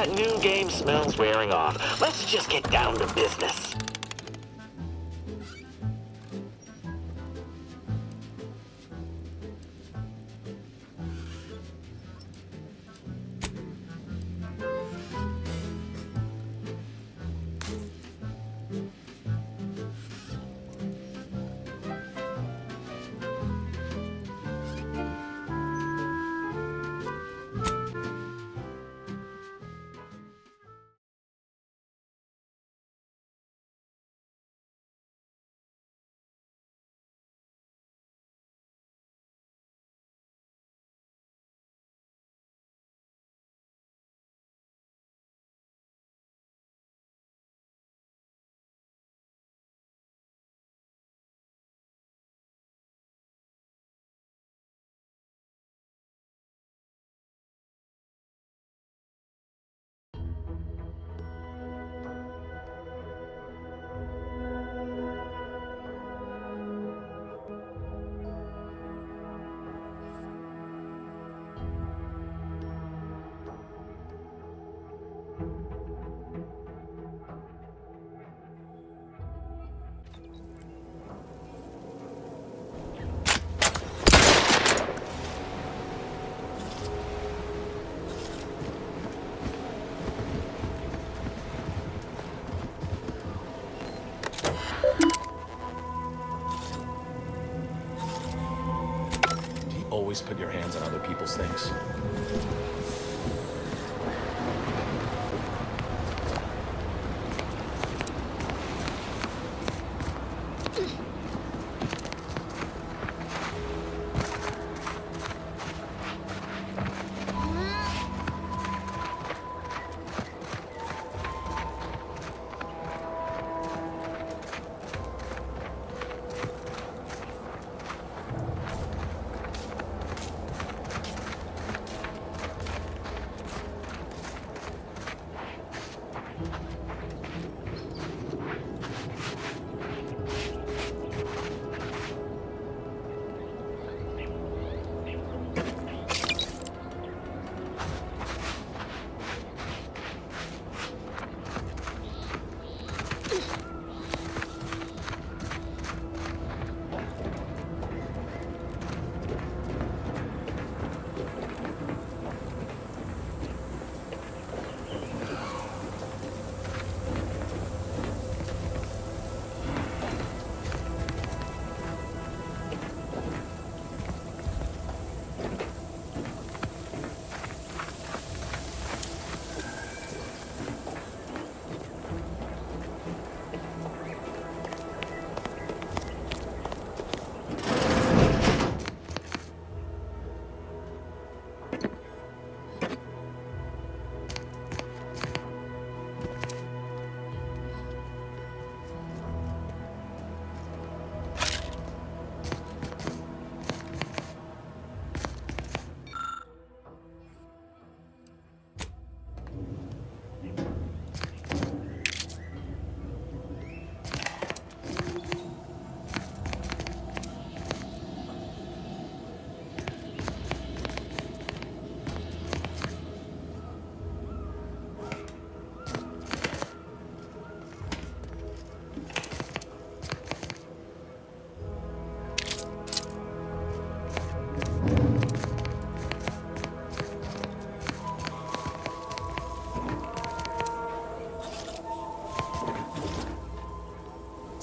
that new game smell's wearing off. Let's just get down to business. Always put your hands on other people's things.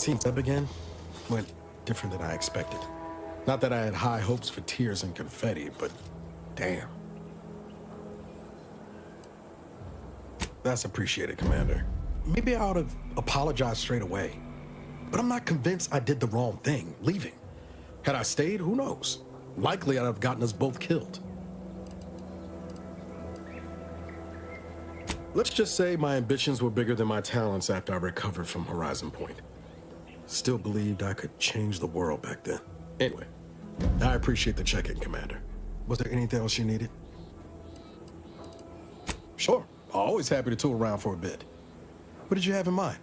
Seems up again? Went different than I expected. Not that I had high hopes for tears and confetti, but damn. That's appreciated, Commander. Maybe I ought to apologize straight away. But I'm not convinced I did the wrong thing, leaving. Had I stayed, who knows? Likely I'd have gotten us both killed. Let's just say my ambitions were bigger than my talents after I recovered from Horizon Point. Still believed I could change the world back then. Anyway, I appreciate the check-in, Commander. Was there anything else you needed? Sure. Always happy to tool around for a bit. What did you have in mind?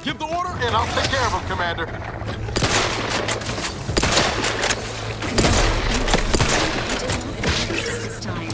Give the order, and I'll take care of him, Commander. This time.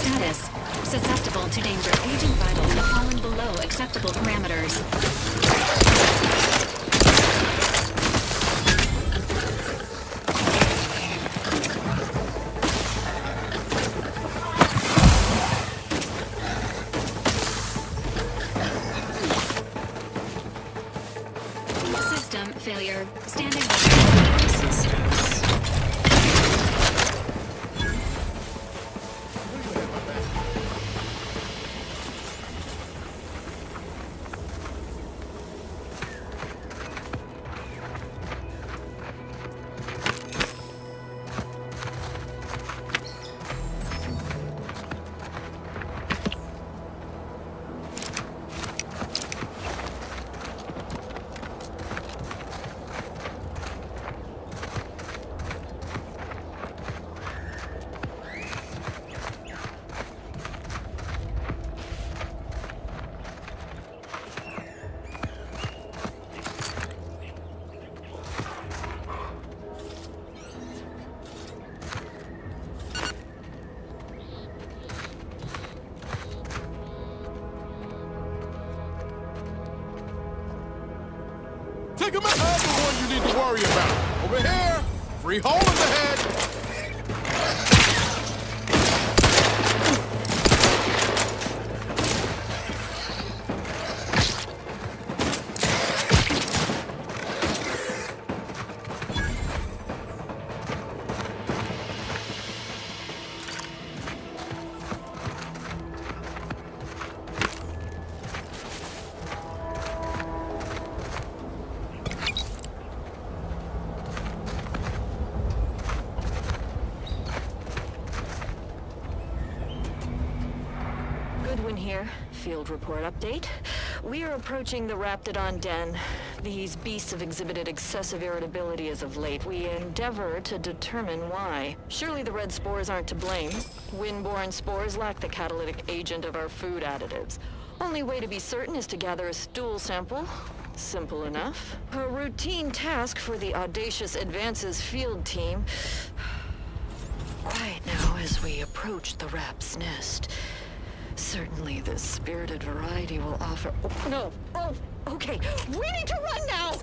Status. Susceptible to danger. Agent vitals have fallen below acceptable parameters. System failure. Standing by. Systems. Take him out. That's the one you need to worry about. Over here. Free hole in the head. Goodwin here. Field report update. We are approaching the Raptidon Den. These beasts have exhibited excessive irritability as of late. We endeavor to determine why. Surely the red spores aren't to blame. Wind-borne spores lack the catalytic agent of our food additives. Only way to be certain is to gather a stool sample. Simple enough. A routine task for the Audacious Advances field team. Quiet now as we approach the Rap's nest. Certainly this spirited variety will offer... Oh, no! Oh, okay. We need to run now!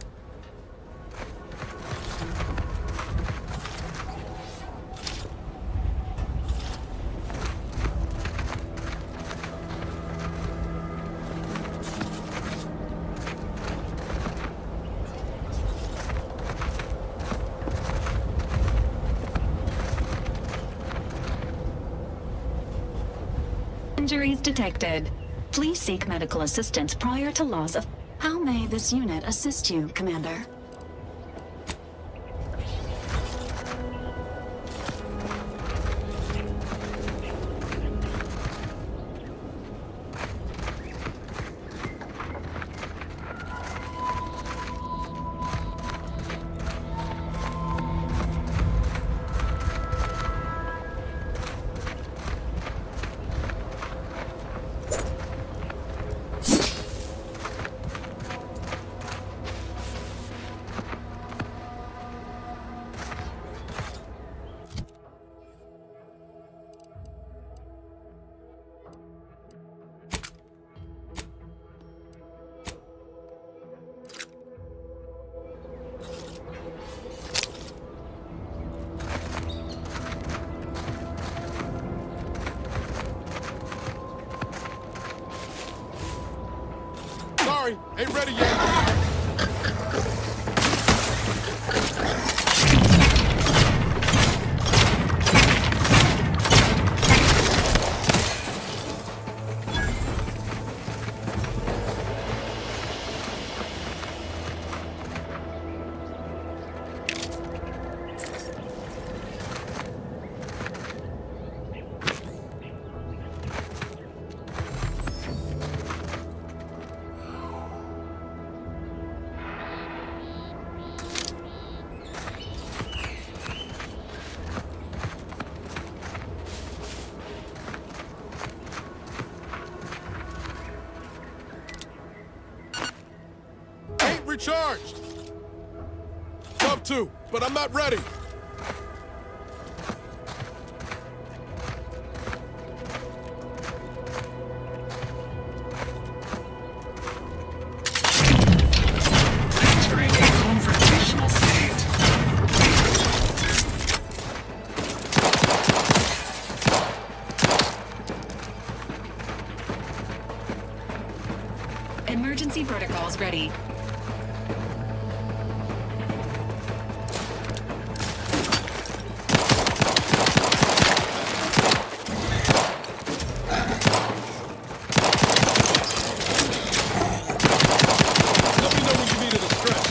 Injuries detected. Please seek medical assistance prior to loss of... How may this unit assist you, Commander? Sorry, ain't ready yet. recharged. Love to, but I'm not ready. Entering a confrontational state. Emergency protocols ready. Let me know when you need it a stretch.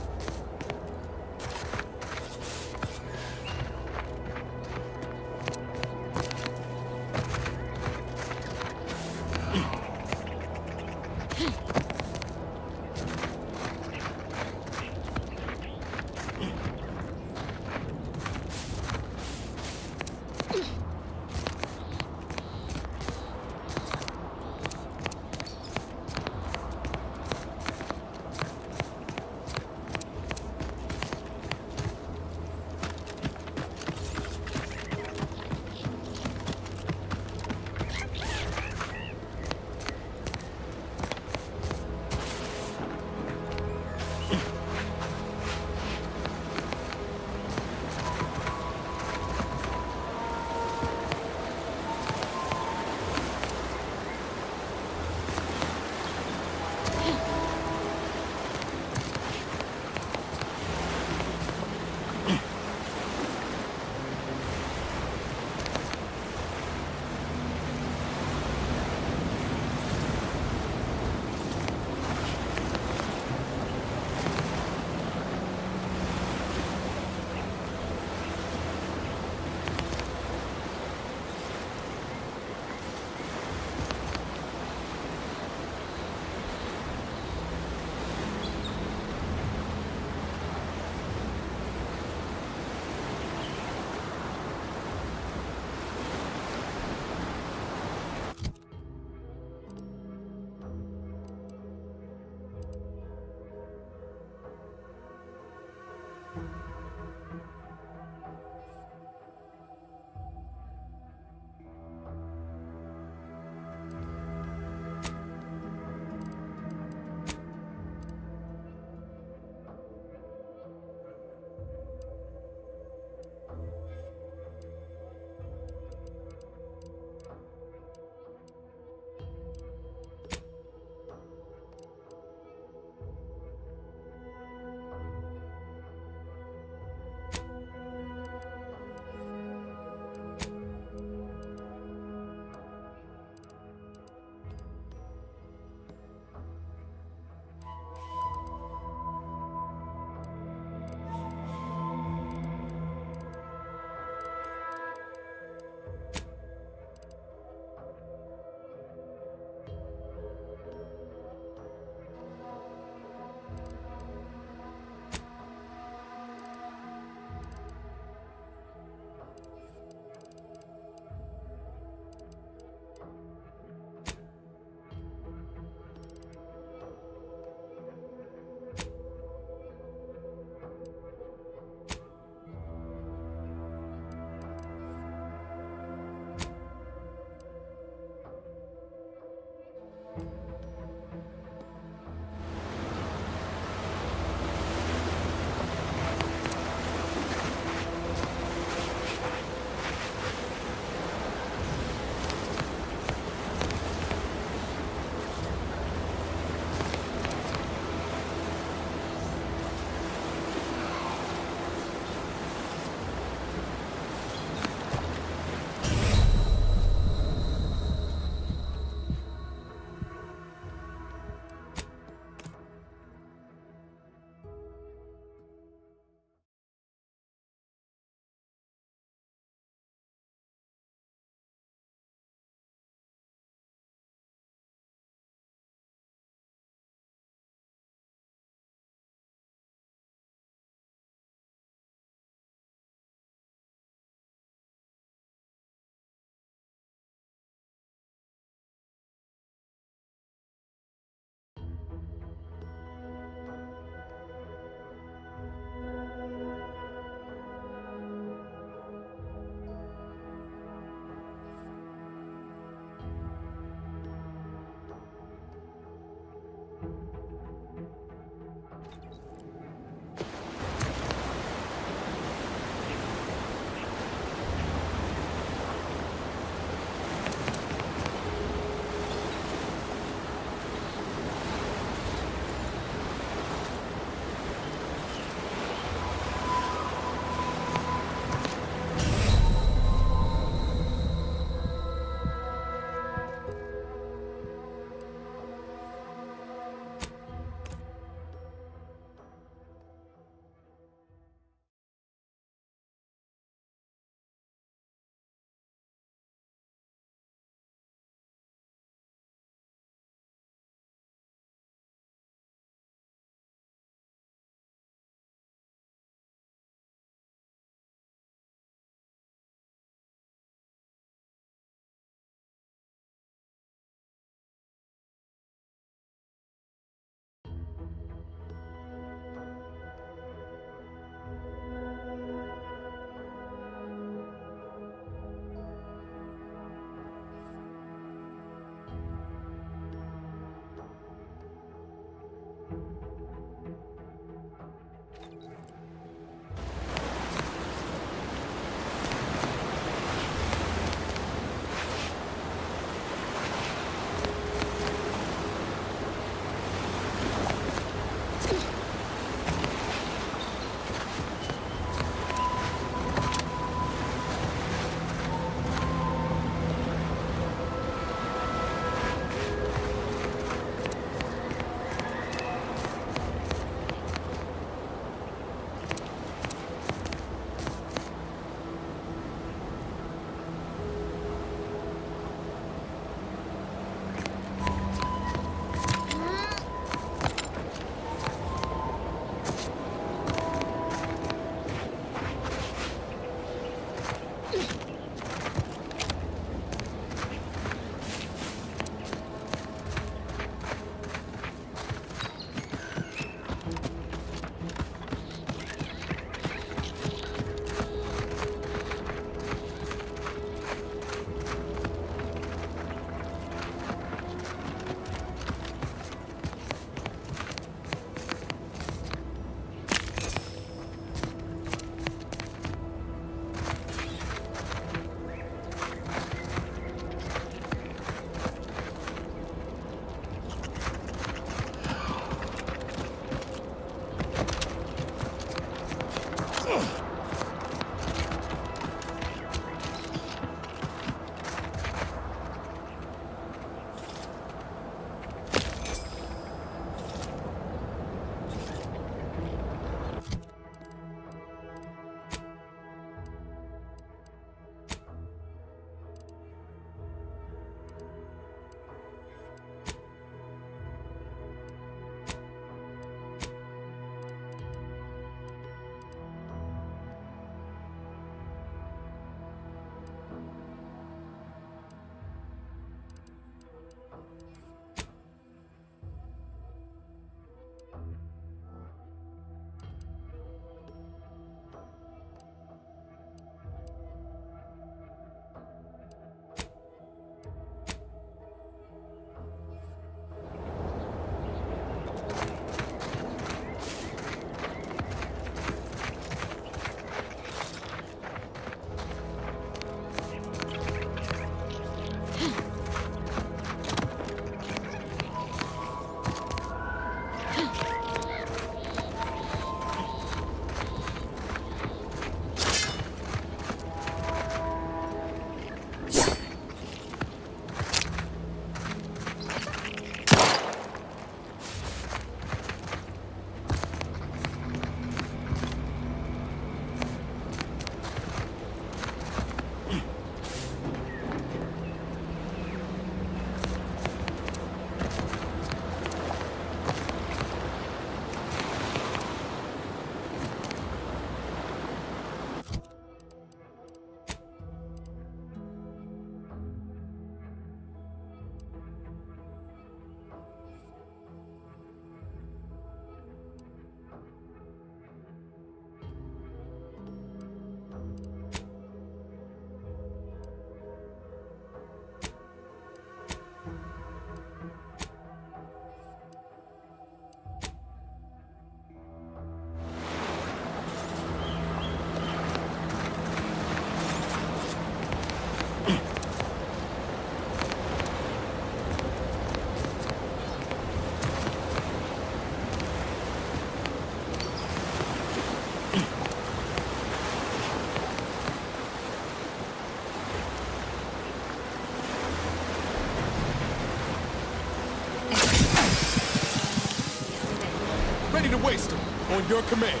ready to waste them. On your command.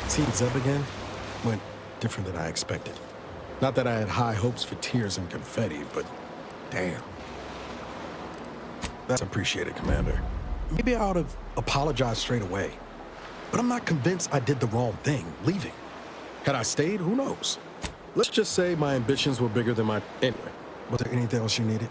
Seeing Zeb again went different than I expected. Not that I had high hopes for tears and confetti, but damn. That's appreciated, Commander. Maybe I ought to apologize straight away. But I'm not convinced I did the wrong thing, leaving. Had I stayed, who knows? Let's just say my ambitions were bigger than my... Anyway, was there anything else you needed?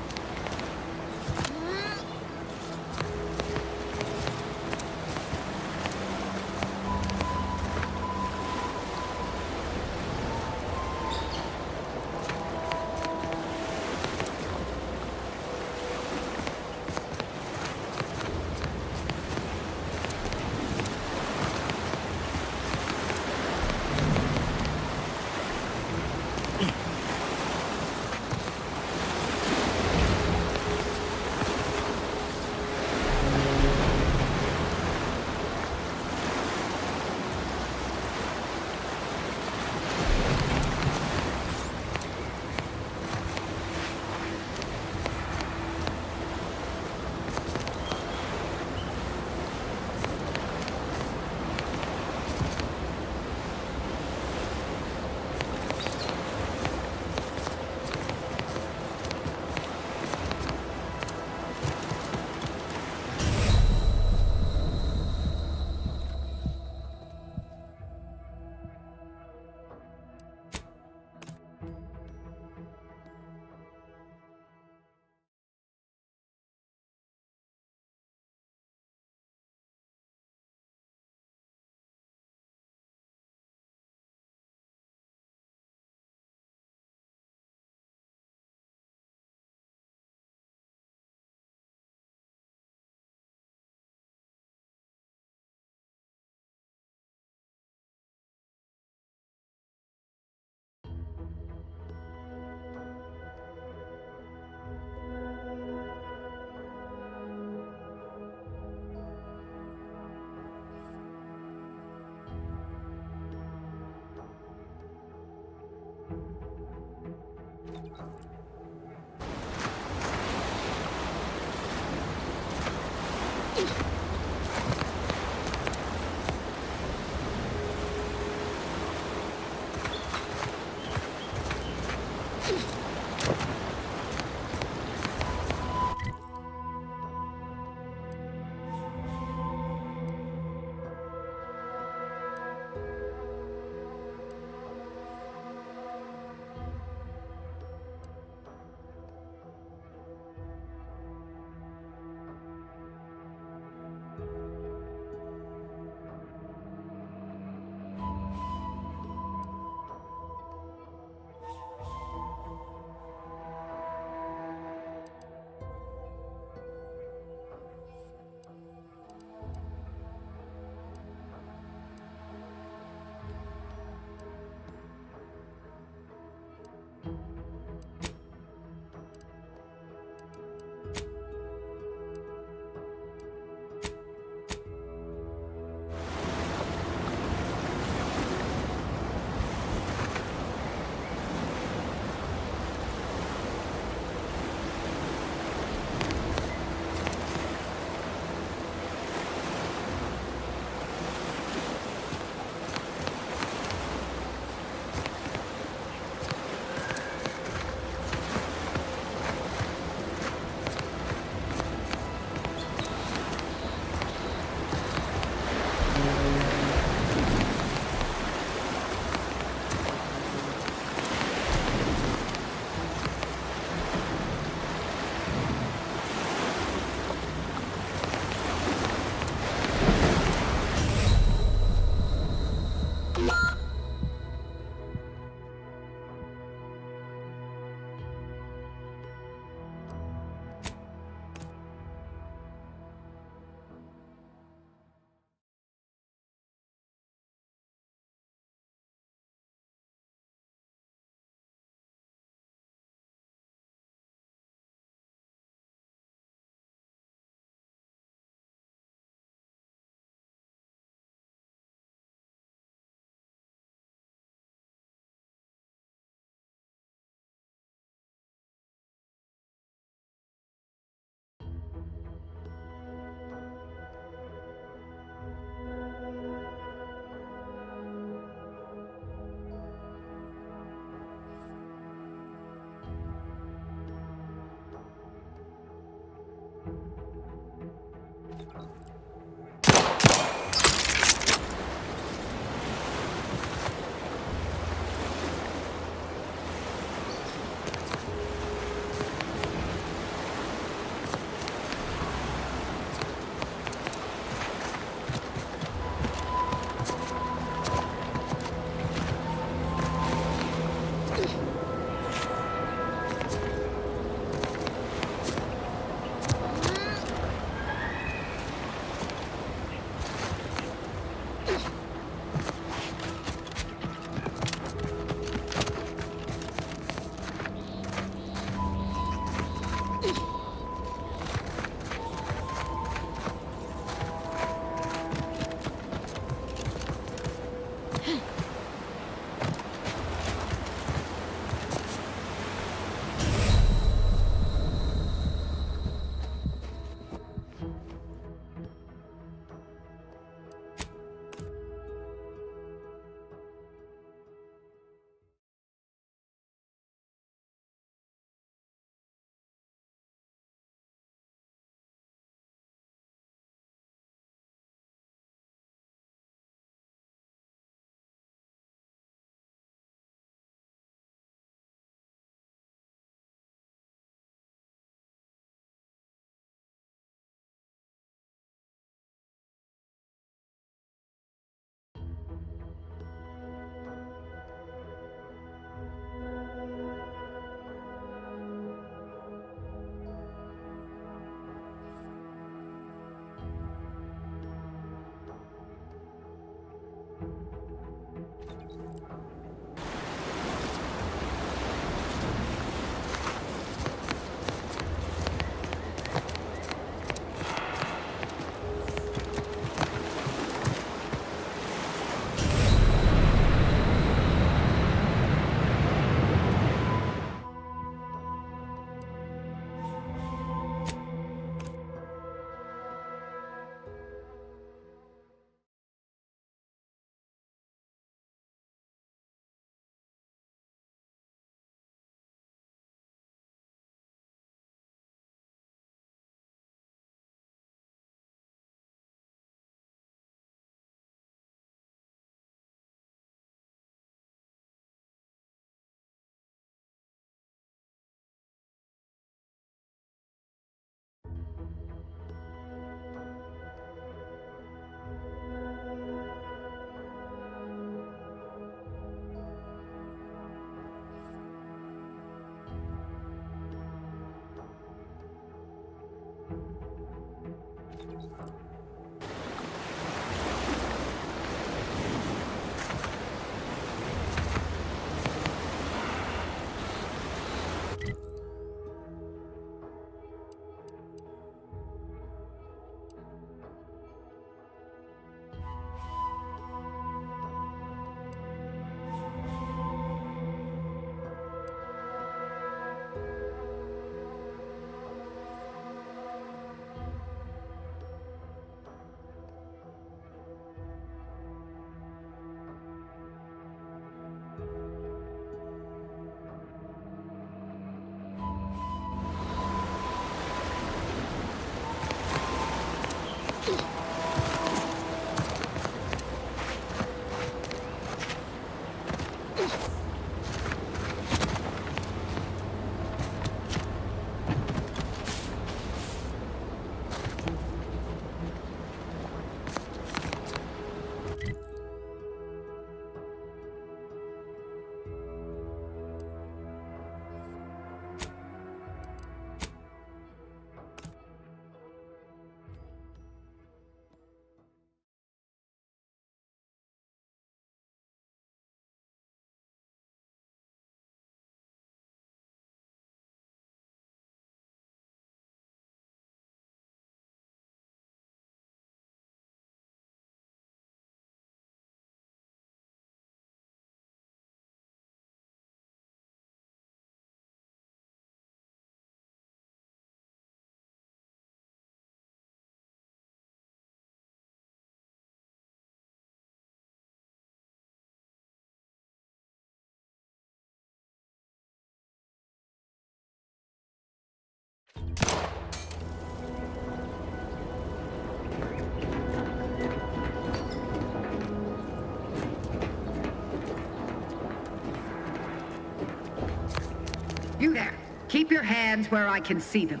Keep your hands where I can see them.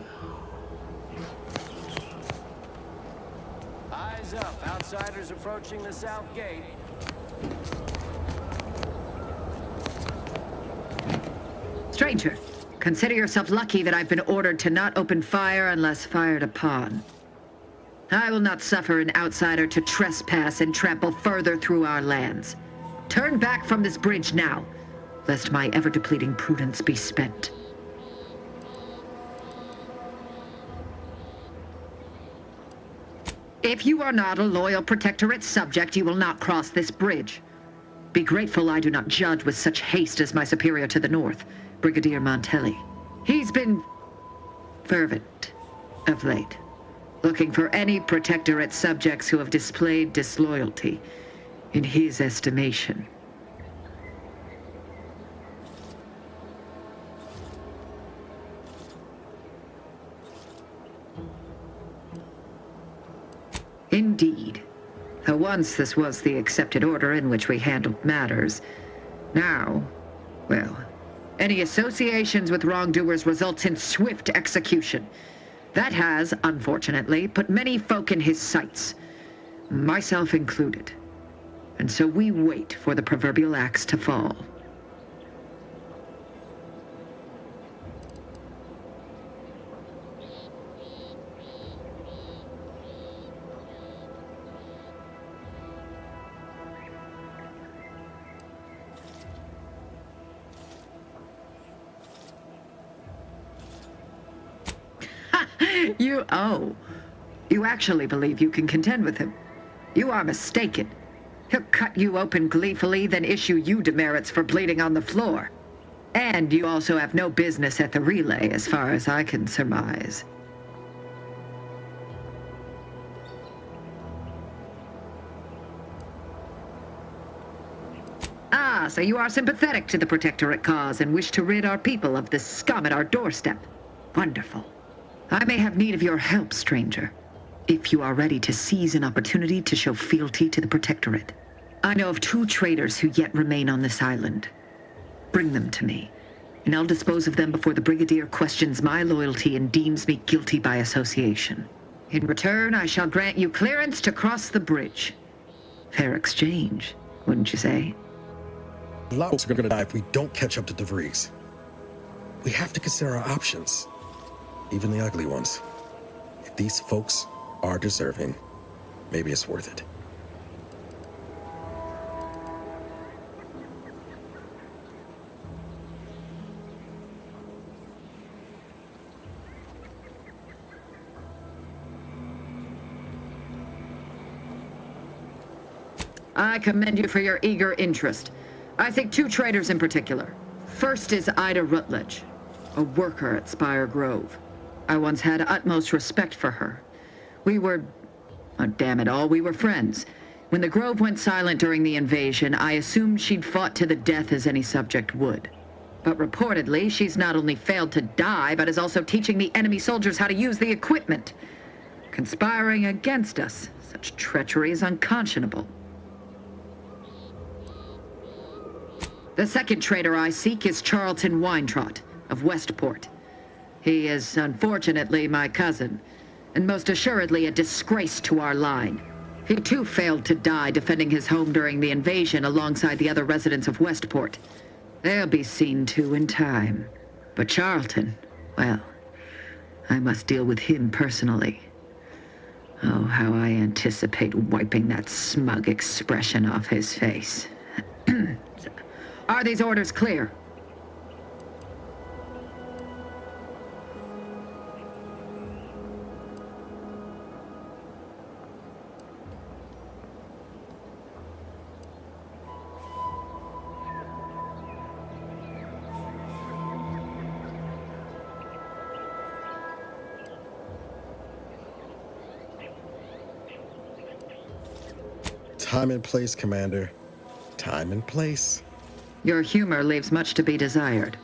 Eyes up. Outsiders approaching the south gate. Stranger, consider yourself lucky that I've been ordered to not open fire unless fired upon. I will not suffer an outsider to trespass and trample further through our lands. Turn back from this bridge now, lest my ever-depleting prudence be spent. If you are not a loyal Protectorate subject, you will not cross this bridge. Be grateful I do not judge with such haste as my superior to the north, Brigadier Montelli. He's been fervent of late, looking for any Protectorate subjects who have displayed disloyalty in his estimation. Indeed. Though once this was the accepted order in which we handled matters. Now, well, any associations with wrongdoers results in swift execution. That has, unfortunately, put many folk in his sights, myself included. And so we wait for the proverbial axe to fall. You actually believe you can contend with him. You are mistaken. He'll cut you open gleefully, then issue you demerits for bleeding on the floor. And you also have no business at the relay, as far as I can surmise. Ah, so you are sympathetic to the Protectorate cause and wish to rid our people of this scum at our doorstep. Wonderful. I may have need of your help, stranger, if you are ready to seize an opportunity to show fealty to the Protectorate. I know of 2 traitors who yet remain on this island. Bring them to me, and I'll dispose of them before the Brigadier questions my loyalty and deems me guilty by association. In return, I shall grant you clearance to cross the bridge. Fair exchange, wouldn't you say? A lot of us are gonna die if we don't catch up to DeVries. We have to consider our options, even the ugly ones. If these folks are deserving, maybe it's worth it. I commend you for your eager interest. I think 2 traitors in particular. First is Ida Rutledge, a worker at Spire Grove. I once had utmost respect for her. We were... oh, damn it all, we were friends. When the Grove went silent during the invasion, I assumed she'd fought to the death as any subject would. But reportedly, she's not only failed to die, but is also teaching the enemy soldiers how to use the equipment. Conspiring against us. Such treachery is unconscionable. The second traitor I seek is Charlton Weintraut of Westport. He is, unfortunately, my cousin, and most assuredly a disgrace to our line. He too failed to die defending his home during the invasion alongside the other residents of Westport. They'll be seen to in time. But Charlton, well, I must deal with him personally. Oh, how I anticipate wiping that smug expression off his face. Are these orders clear? Time and place, Commander. Time and place. Your humor leaves much to be desired.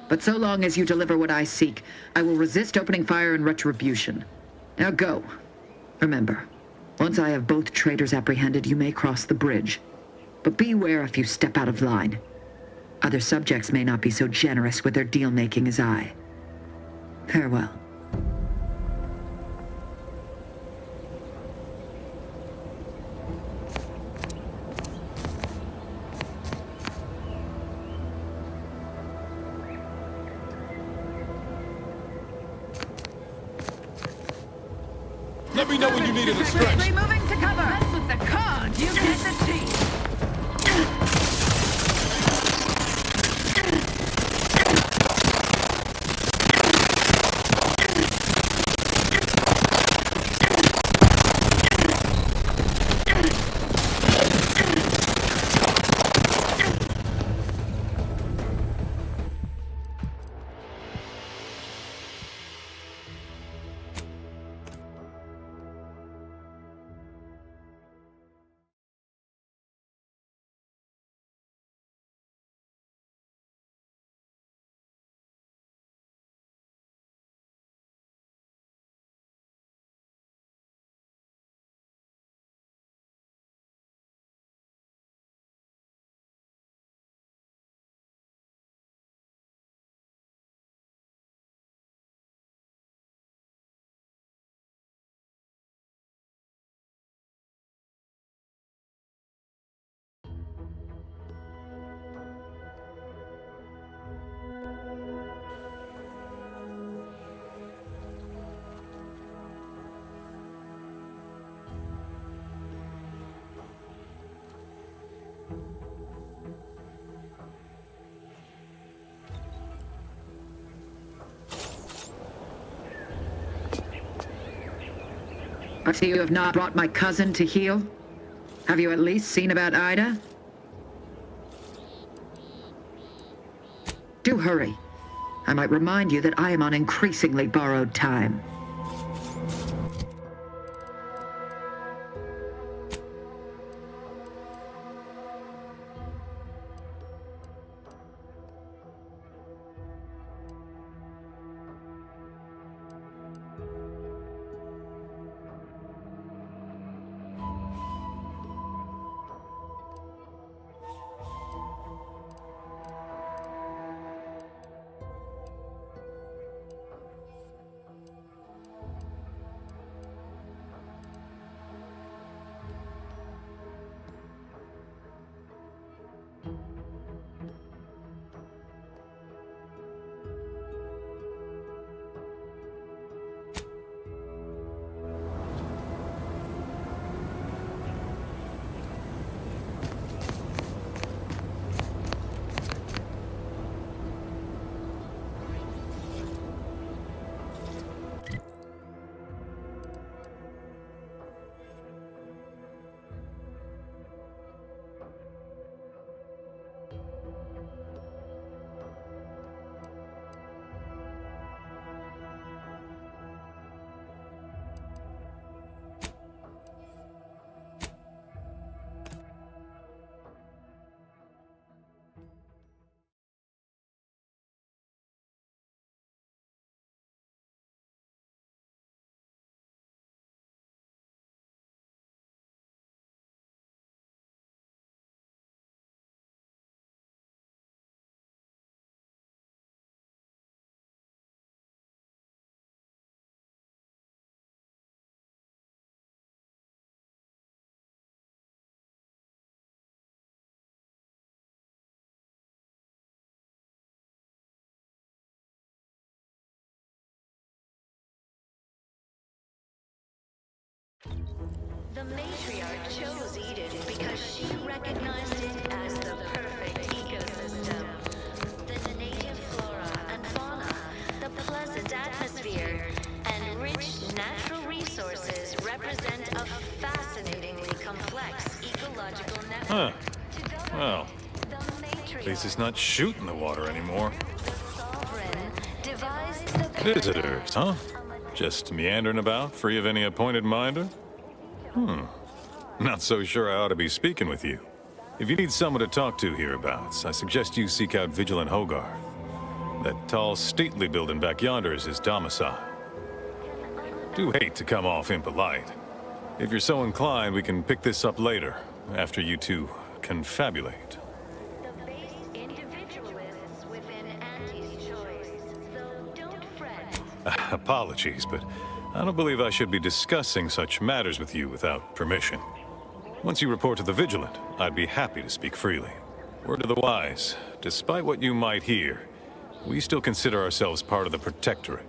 But so long as you deliver what I seek, I will resist opening fire in retribution. Now go. Remember, once I have both traitors apprehended, you may cross the bridge. But beware if you step out of line. Other subjects may not be so generous with their deal-making as I. Farewell. Let me know when you needed a stretch. Moving to cover. That's with the card. You get the tea. I see you have not brought my cousin to heal. Have you at least seen about Ida? Do hurry. I might remind you that I am on increasingly borrowed time. The matriarch chose Eden because she recognized it as the perfect ecosystem. The native flora and fauna, the pleasant atmosphere, and rich natural resources represent a fascinatingly complex ecological network. Well, at least it's not shooting the water anymore. Sovereign devised the Visitors, huh? Just meandering about, free of any appointed minder? Not so sure I ought to be speaking with you. If you need someone to talk to hereabouts, I suggest you seek out Vigilant Hogarth. That tall, stately building back yonder is his domicile. Do hate to come off impolite. If you're so inclined, we can pick this up later, after you two confabulate. The base individualists within Auntie's choice. Though don't fret, Apologies, but I don't believe I should be discussing such matters with you without permission. Once you report to the Vigilant, I'd be happy to speak freely. Word to the wise, despite what you might hear, we still consider ourselves part of the Protectorate.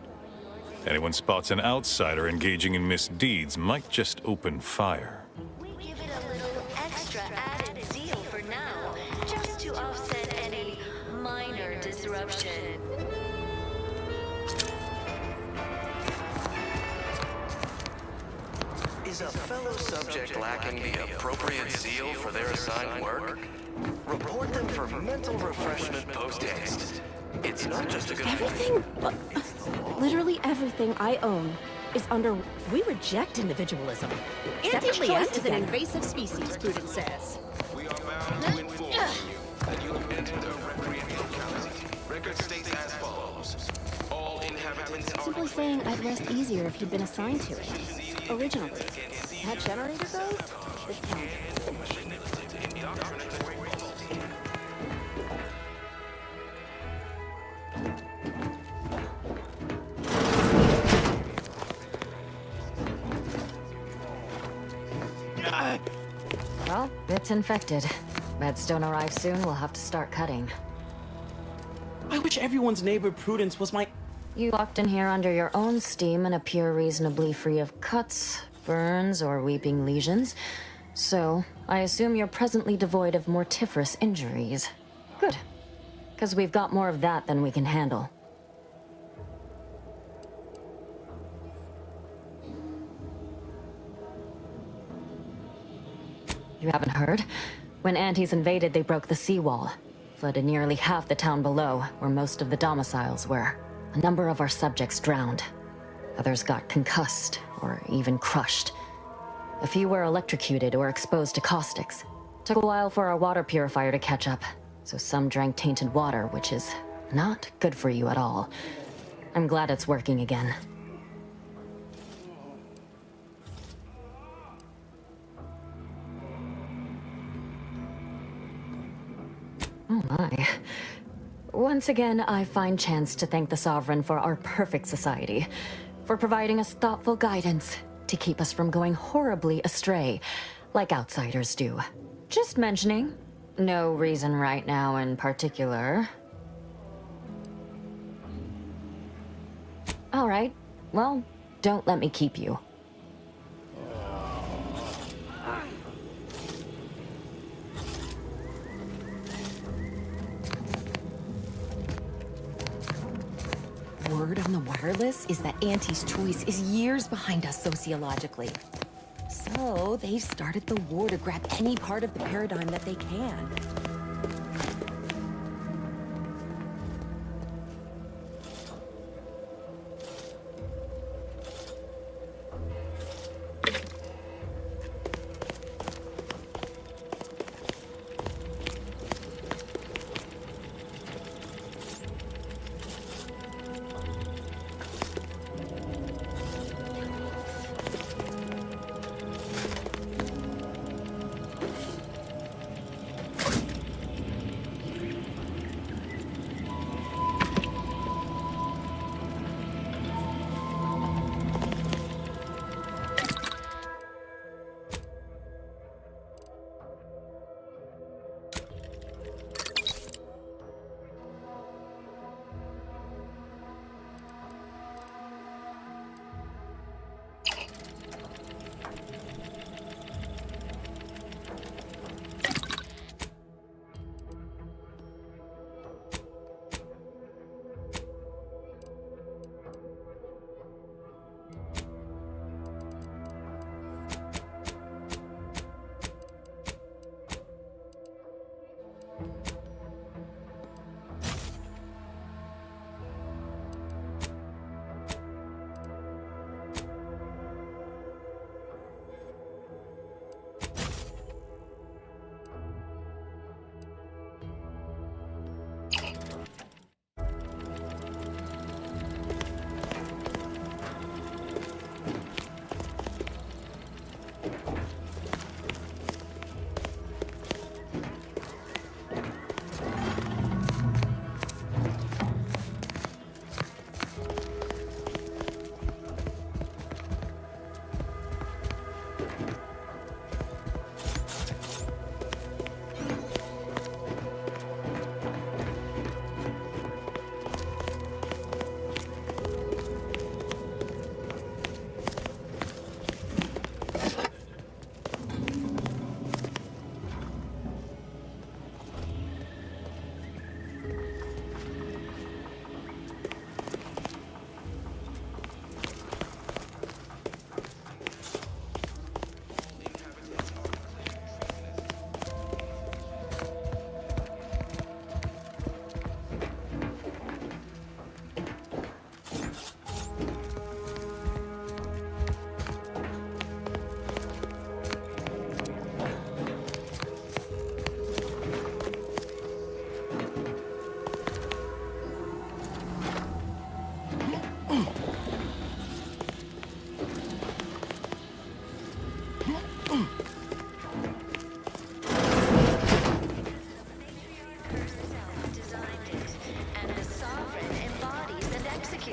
Anyone spots an outsider engaging in misdeeds might just open fire. We give it a little extra added zeal for now, just to offset any minor disruption. Is a fellow subject lacking the appropriate zeal for their assigned work? Report them for mental refreshment post-haste. It's not just a good Everything, literally everything I own is under... We reject individualism. Anti-choice is an invasive species, Prudence says. We are bound to inform you that you have entered a recreational locality. Record states as follows. All inhabitants are... Simply saying I'd rest easier if he'd been assigned to it. Originally. That generator goes? This counts. Well, it's infected. Medstone arrives soon, we'll have to start cutting. I wish everyone's neighbor Prudence was my... You walked in here under your own steam and appear reasonably free of cuts, burns, or weeping lesions. So, I assume you're presently devoid of mortiferous injuries. Good. Because we've got more of that than we can handle. You haven't heard? When Antes invaded, they broke the seawall. Flooded nearly half the town below, where most of the domiciles were. A number of our subjects drowned. Others got concussed, or even crushed. A few were electrocuted or exposed to caustics. Took a while for our water purifier to catch up, so some drank tainted water, which is not good for you at all. I'm glad it's working again. Oh my. Once again, I find chance to thank the Sovereign for our perfect society, for providing us thoughtful guidance to keep us from going horribly astray, like outsiders do. Just mentioning. No reason right now in particular. All right. Well, don't let me keep you. Word on the wireless is that Auntie's choice is years behind us sociologically. So they've started the war to grab any part of the paradigm that they can.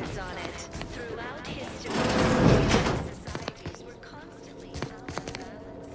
records on it. Throughout history, societies were constantly out of balance.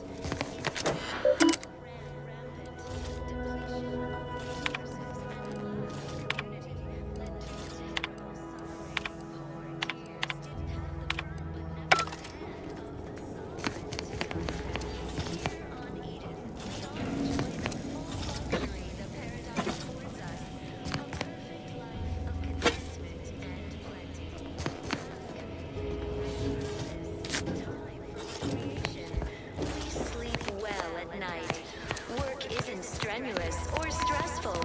Strenuous or stressful.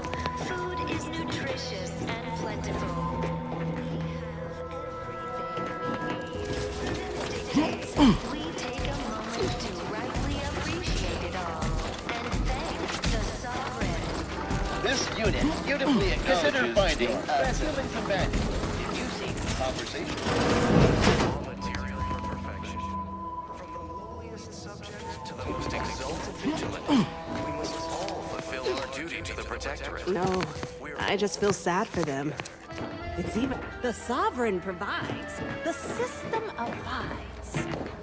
Food is nutritious and plentiful. We take a moment to rightly appreciate it all and thank the Sovereign. This unit beautifully consider finding a human companion. If you seek conversation. Material for perfection. From the lowliest subject to the most exalted vigilant. We must all fulfill our duty to the Protectorate. No, I just feel sad for them. It's even... The Sovereign provides. The system abides.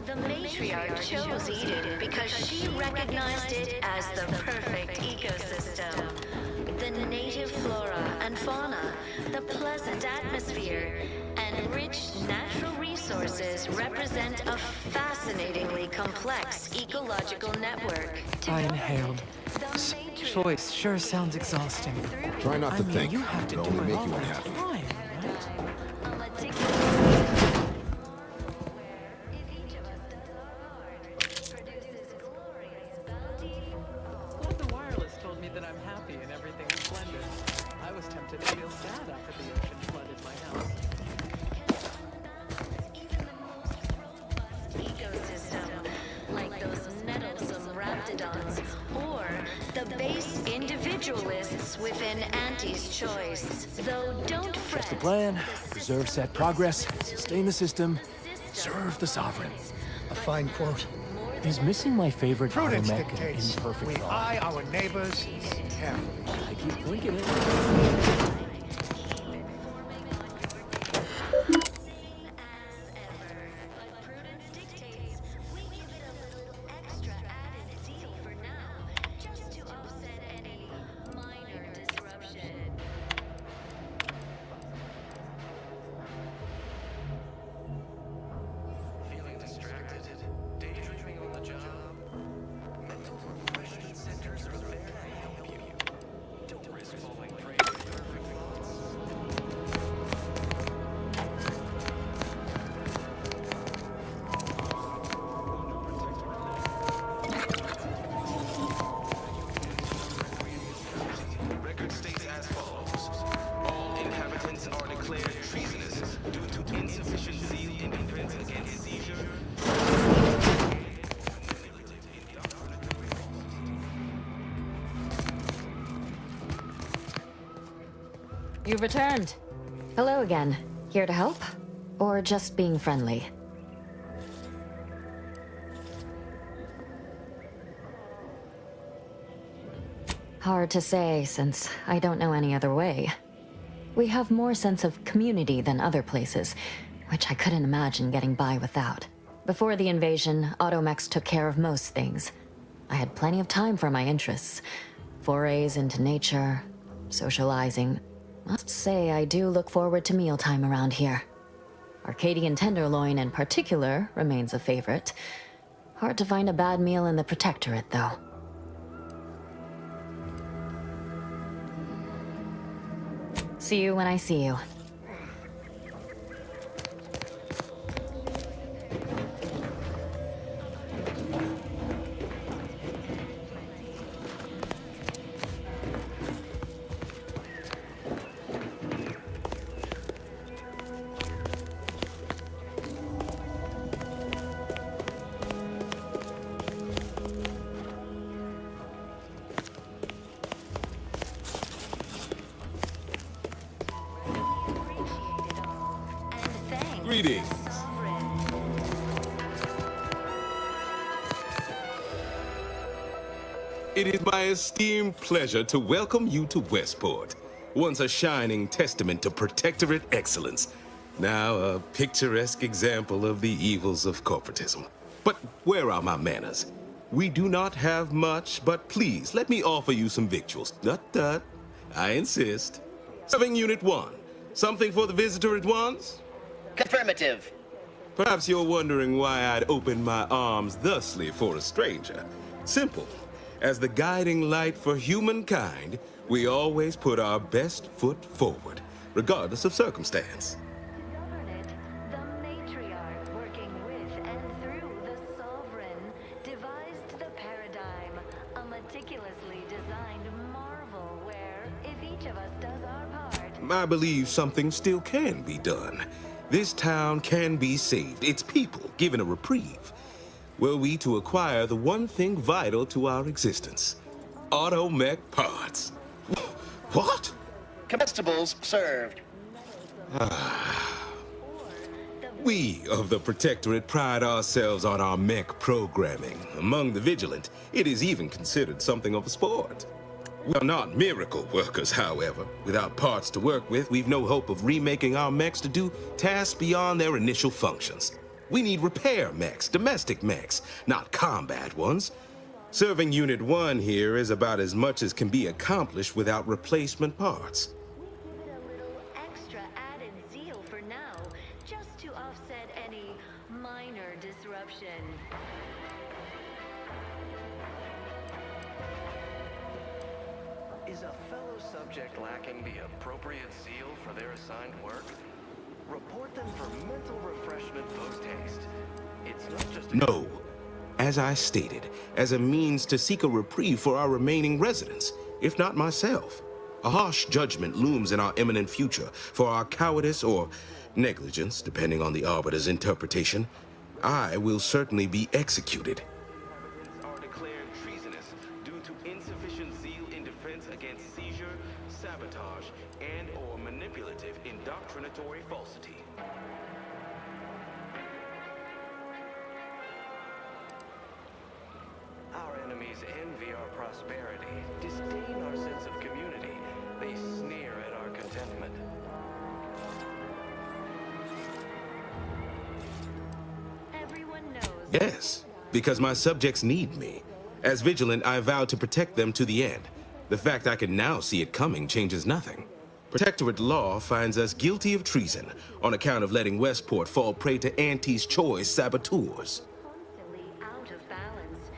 The matriarch chose Eden because she recognized it as the perfect ecosystem. The native flora and fauna, the pleasant atmosphere, and rich natural resources represent a fascinatingly complex ecological network. I inhaled. Choice sure sounds exhausting. Try not to think. You have to It'll do only it make all you the unhappy. time, right? Glad the wireless told me that I'm happy and everything's splendid. I was tempted to feel sad after the ocean flooded my house. Ecosystem, like those meddlesome raptidons, or the base individualists within Auntie's choice. Though don't fret. That's the plan. Preserve set progress, sustain the system, serve the Sovereign. A fine quote. He's missing my favorite Prudence automatic and dictates imperfect we thought. eye our neighbors carefully. I keep thinking it. Feeling distracted, daydreaming on the job. Mental refreshment centers are there to help you. Don't risk falling prey to perfect thoughts. Record states as follows. All inhabitants are declared treasonous due to insufficient zeal in defense against seizure. You've returned. Hello again. Here to help? Or just being friendly? Hard to say, since I don't know any other way. We have more sense of community than other places, which I couldn't imagine getting by without. Before the invasion, Automex took care of most things. I had plenty of time for my interests. Forays into nature, socializing. Must say I do look forward to mealtime around here. Arcadian tenderloin in particular remains a favorite. Hard to find a bad meal in the Protectorate, though. See you when I see you. Greetings. It is my esteemed pleasure to welcome you to Westport, once a shining testament to Protectorate excellence. Now, a picturesque example of the evils of corporatism. But where are my manners? We do not have much, but please, let me offer you some victuals. Tut. I insist. Serving Unit 1. Something for the visitor at once? Affirmative. Perhaps you're wondering why I'd open my arms thusly for a stranger. Simple. As the guiding light for humankind, we always put our best foot forward, regardless of circumstance. The matriarch, working with and through the sovereign, devised the paradigm, a meticulously designed marvel where, if each of us does our part, I believe something still can be done. This town can be saved, its people given a reprieve. Were we to acquire the one thing vital to our existence, automech parts. What? Comestibles served. We of the Protectorate pride ourselves on our mech programming. Among the vigilant, it is even considered something of a sport. We are not miracle workers, however. Without parts to work with, we've no hope of remaking our mechs to do tasks beyond their initial functions. We need repair mechs, domestic mechs, not combat ones. Serving Unit 1 here is about as much as can be accomplished without replacement parts. extra added zeal for now, just to offset any minor disruption. Is a fellow subject lacking the appropriate zeal for their assigned work? Report them for mental refreshment post-haste. It's not just No. As I stated, as a means to seek a reprieve for our remaining residents, if not myself. A harsh judgment looms in our imminent future for our cowardice or negligence, depending on the Arbiter's interpretation. I will certainly be executed. Are declared treasonous due to insufficient zeal in defense against seizure, sabotage, and/or manipulative indoctrinatory falsity. Our enemies envy our prosperity, disdain our sense of community. They sneer at our contentment. Everyone knows. Yes, because my subjects need me. As vigilant, I vowed to protect them to the end. The fact I can now see it coming changes nothing. Protectorate law finds us guilty of treason on account of letting Westport fall prey to Auntie's choice saboteurs. Out of balance.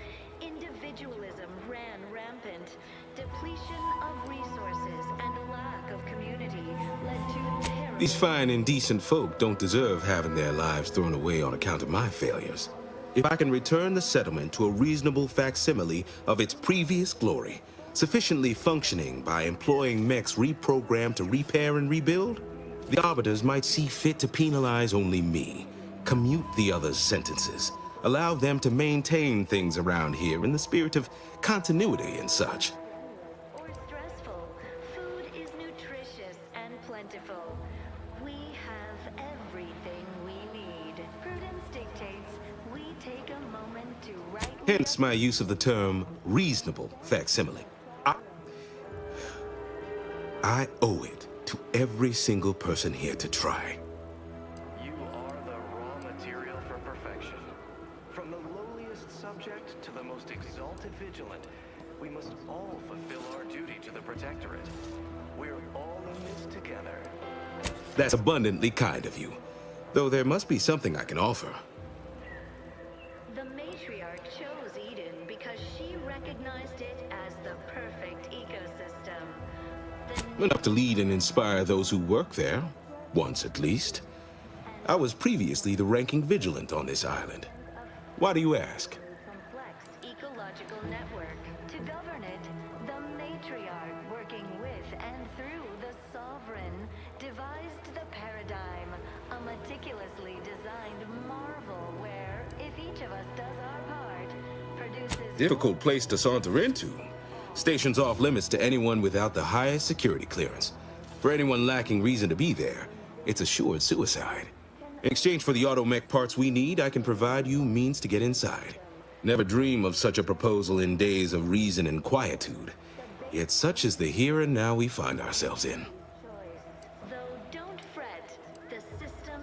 Individualism ran rampant. Depletion of resources and lack of community led to terrible. These fine and decent folk don't deserve having their lives thrown away on account of my failures. If I can return the settlement to a reasonable facsimile of its previous glory, sufficiently functioning by employing mechs reprogrammed to repair and rebuild, the Arbiters might see fit to penalize only me, commute the others' sentences, allow them to maintain things around here in the spirit of continuity and such. Or stressful. Food is nutritious and plentiful. We have everything we need. Prudence dictates we take a moment to rightly. Hence my use of the term reasonable facsimile. I owe it to every single person here to try. You are the raw material for perfection. From the lowliest subject to the most exalted vigilant, we must all fulfill our duty to the Protectorate. We're all in this together. That's abundantly kind of you, though there must be something I can offer. The matriarch chose Eden because she recognized it as the perfect ecosystem. Enough to lead and inspire those who work there, once at least. I was previously the ranking vigilant on this island. Why do you ask? Complex ecological network. To govern it, the matriarch, working with and through the sovereign, devised the paradigm, a meticulously designed marvel where, if each of us does our part, produces Difficult place to saunter into. Station's off limits to anyone without the highest security clearance. For anyone lacking reason to be there, it's assured suicide. In exchange for the automech parts we need, I can provide you means to get inside. Never dream of such a proposal in days of reason and quietude. Yet such is the here and now we find ourselves in. Though don't fret, the system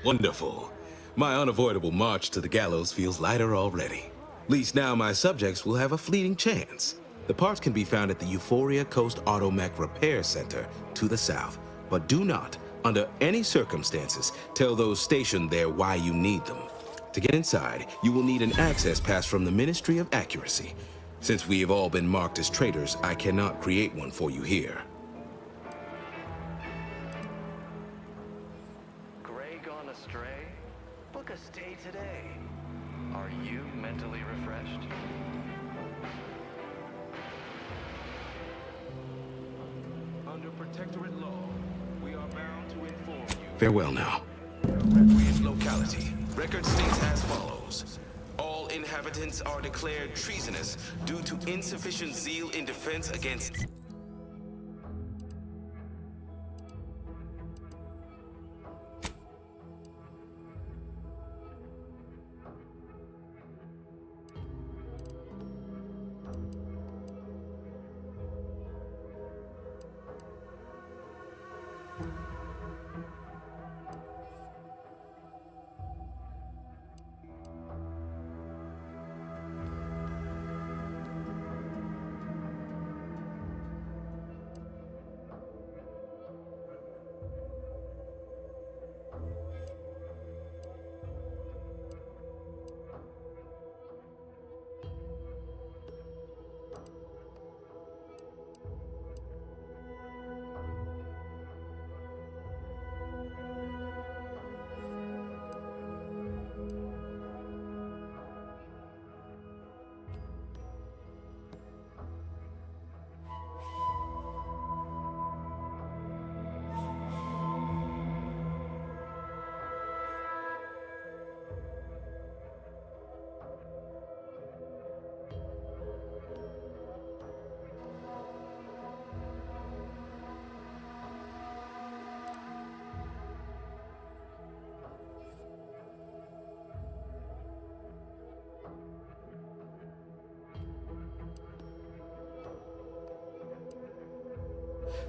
Wonderful. My unavoidable march to the gallows feels lighter already. At least now my subjects will have a fleeting chance. The parts can be found at the Euphoria Coast Automech Repair Center to the south. But do not, under any circumstances, tell those stationed there why you need them. To get inside, you will need an access pass from the Ministry of Accuracy. Since we have all been marked as traitors, I cannot create one for you here. Gray gone astray? Book a stay today. Are you mentally refreshed? Under Protectorate law, we are bound to inform you. Farewell now. Requiem locality. Record states as follows. All inhabitants are declared treasonous due to insufficient zeal in defense against...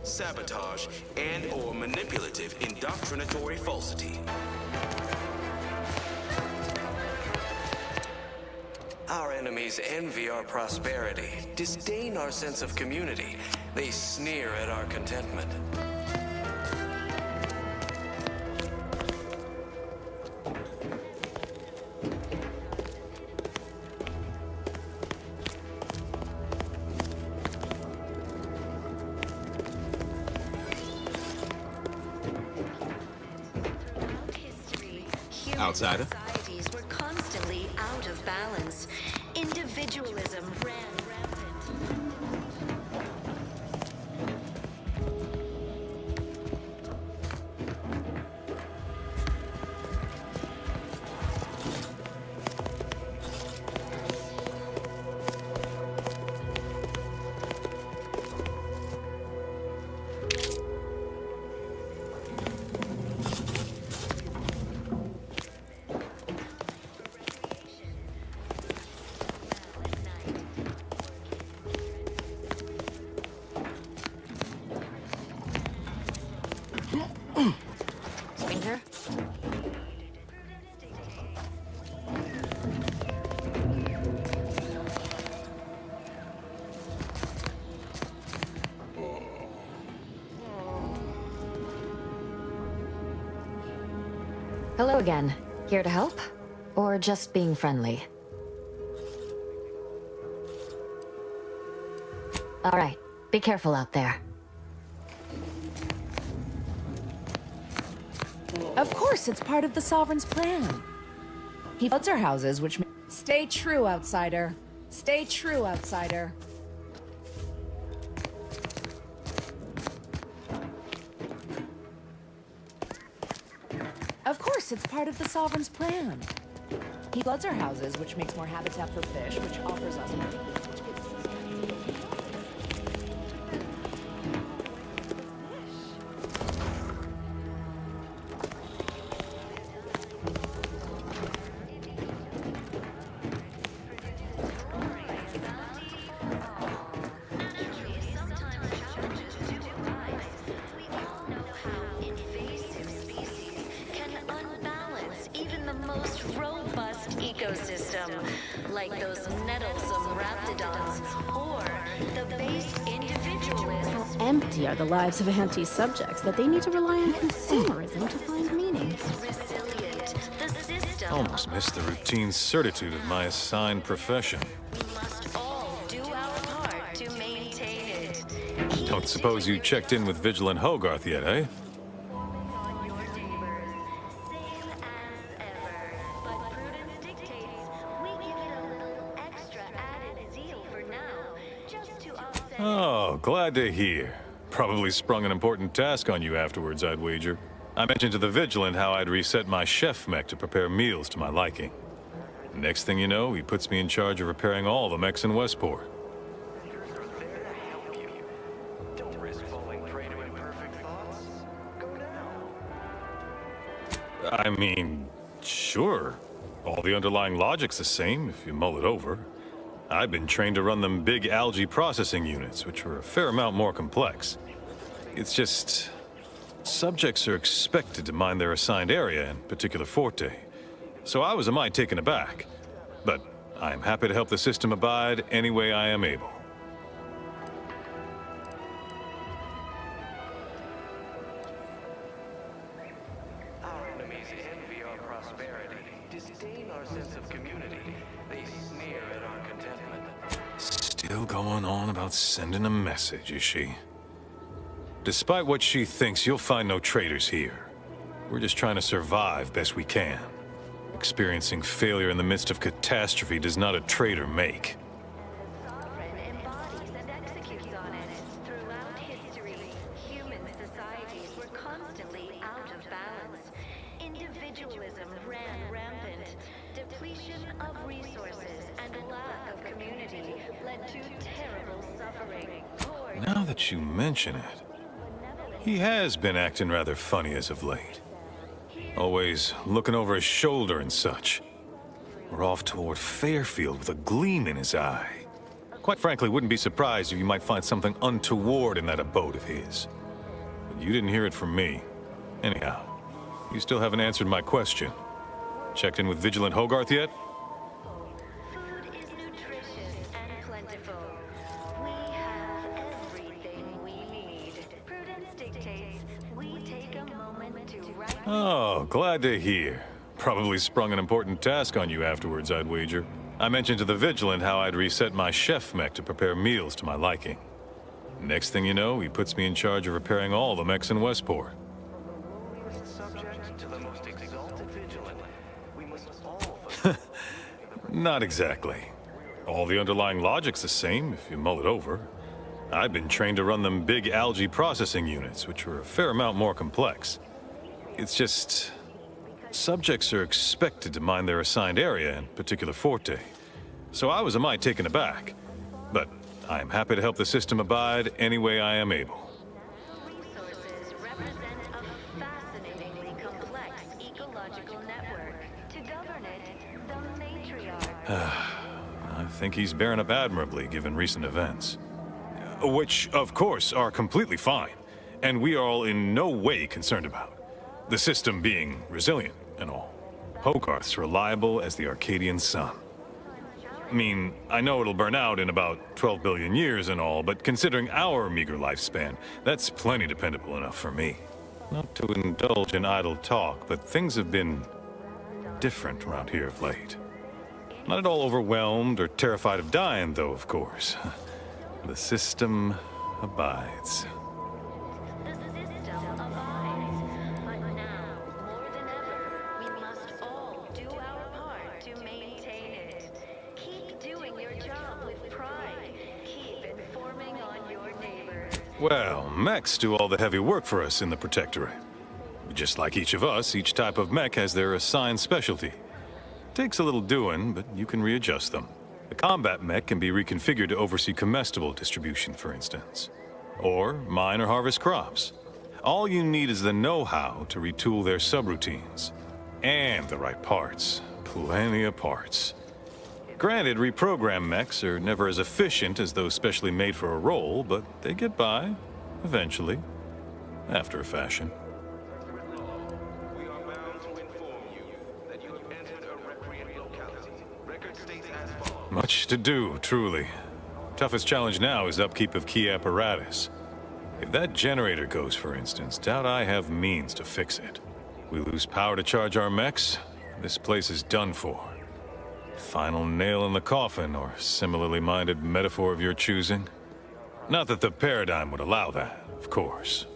sabotage, and/or manipulative indoctrinatory falsity. Our enemies envy our prosperity, disdain our sense of community. They sneer at our contentment. Outsider? Societies were constantly out of balance. Individualism ran rampant. Stranger? Hello again. Here to help? Or just being friendly? All right. Be careful out there. Of course, it's part of the Sovereign's plan. He floods our houses, which... Stay true, outsider. Stay true, outsider. Of course, it's part of the Sovereign's plan. He floods our houses, which makes more habitat for fish, which offers us more... We all know how invasive species can unbalance like those nettlesome raptidons, or the base individualists. How empty are the lives of Auntie's subjects that they need to rely on consumerism to find meaning? Resilient. The system. Almost missed the routine certitude of my assigned profession. We must all do our part to maintain it. Don't suppose you checked in with Vigilant Hogarth yet, eh? Oh, glad to hear. Probably sprung an important task on you afterwards, I'd wager. I mentioned to the Vigilant how I'd reset my chef mech to prepare meals to my liking. Next thing you know, he puts me in charge of repairing all the mechs in Westport. Don't risk falling prey to imperfect thoughts. Go now. I mean, sure. All the underlying logic's the same if you mull it over. I've been trained to run them big algae processing units, which are a fair amount more complex. It's just... subjects are expected to mind their assigned area and particular forte. So I was a mite taken aback. But I am happy to help the system abide any way I am able. Our enemies envy our prosperity, disdain our sense of community. They sneer at our contentment. Still going on about sending a message, is she? Despite what she thinks, you'll find no traitors here. We're just trying to survive best we can. Experiencing failure in the midst of catastrophe does not a traitor make. Sovereign embodies and executes on it. Throughout history, human societies were constantly out of balance. Individualism ran rampant. Depletion of resources and lack of community led to terrible suffering. Now that you mention it, he has been acting rather funny as of late. Always looking over his shoulder and such. We're off toward Fairfield with a gleam in his eye. Quite frankly, wouldn't be surprised if you might find something untoward in that abode of his. But you didn't hear it from me. Anyhow, you still haven't answered my question. Checked in with Vigilant Hogarth yet? Food is nutritious and plentiful. We have everything we need. Prudence dictates we take a moment to write. Oh, glad to hear. Probably sprung an important task on you afterwards, I'd wager. I mentioned to the Vigilant how I'd reset my chef mech to prepare meals to my liking. Next thing you know, he puts me in charge of repairing all the mechs in Westport. Subject to the most exalted Vigilant, we must all... Not exactly. All the underlying logic's the same if you mull it over. I've been trained to run them big algae processing units, which are a fair amount more complex. It's just... subjects are expected to mind their assigned area and particular forte. So I was a mite taken aback. But I am happy to help the system abide any way I am able. Resources represent a fascinatingly complex ecological network. To govern it, the matriarch. I think he's bearing up admirably given recent events. Which, of course, are completely fine, and we are all in no way concerned about. The system being resilient and all. Hogarth's reliable as the Arcadian sun. I mean, I know it'll burn out in about 12 billion years and all, but considering our meager lifespan, that's plenty dependable enough for me. Not to indulge in idle talk, but things have been different around here of late. Not at all overwhelmed or terrified of dying, though, of course. The system abides. The system abides, but now, more than ever, we must all do our part to maintain it. Keep doing your job with pride. Keep informing on your neighbors. Well, mechs do all the heavy work for us in the Protectorate. Just like each of us, each type of mech has their assigned specialty. Takes a little doing, but you can readjust them. The combat mech can be reconfigured to oversee comestible distribution, for instance. Or mine or harvest crops. All you need is the know-how to retool their subroutines. And the right parts. Plenty of parts. Granted, reprogrammed mechs are never as efficient as those specially made for a role, but they get by, eventually. After a fashion. We are bound to inform you that you have entered a recreant locality. Record states as follows. Much to do, truly. Toughest challenge now is upkeep of key apparatus. If that generator goes, for instance, doubt I have means to fix it. We lose power to charge our mechs, this place is done for. Final nail in the coffin, or similarly minded metaphor of your choosing. Not that the paradigm would allow that, of course.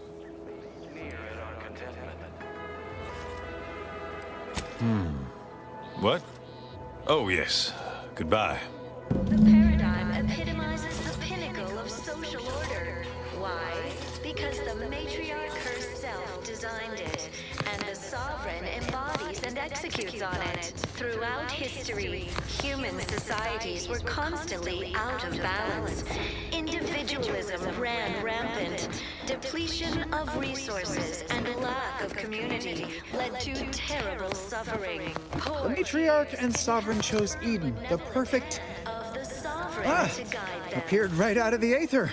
What? Oh, yes. Goodbye. The paradigm epitomizes the pinnacle of social order. Why? Because the matriarch herself designed it, and the sovereign embodies and executes on it. Throughout history, human societies were constantly out of balance. Individualism ran rampant. Depletion of resources and lack of community led to terrible suffering. The matriarch and sovereign chose Eden, the perfect... To guide them. appeared right out of the aether.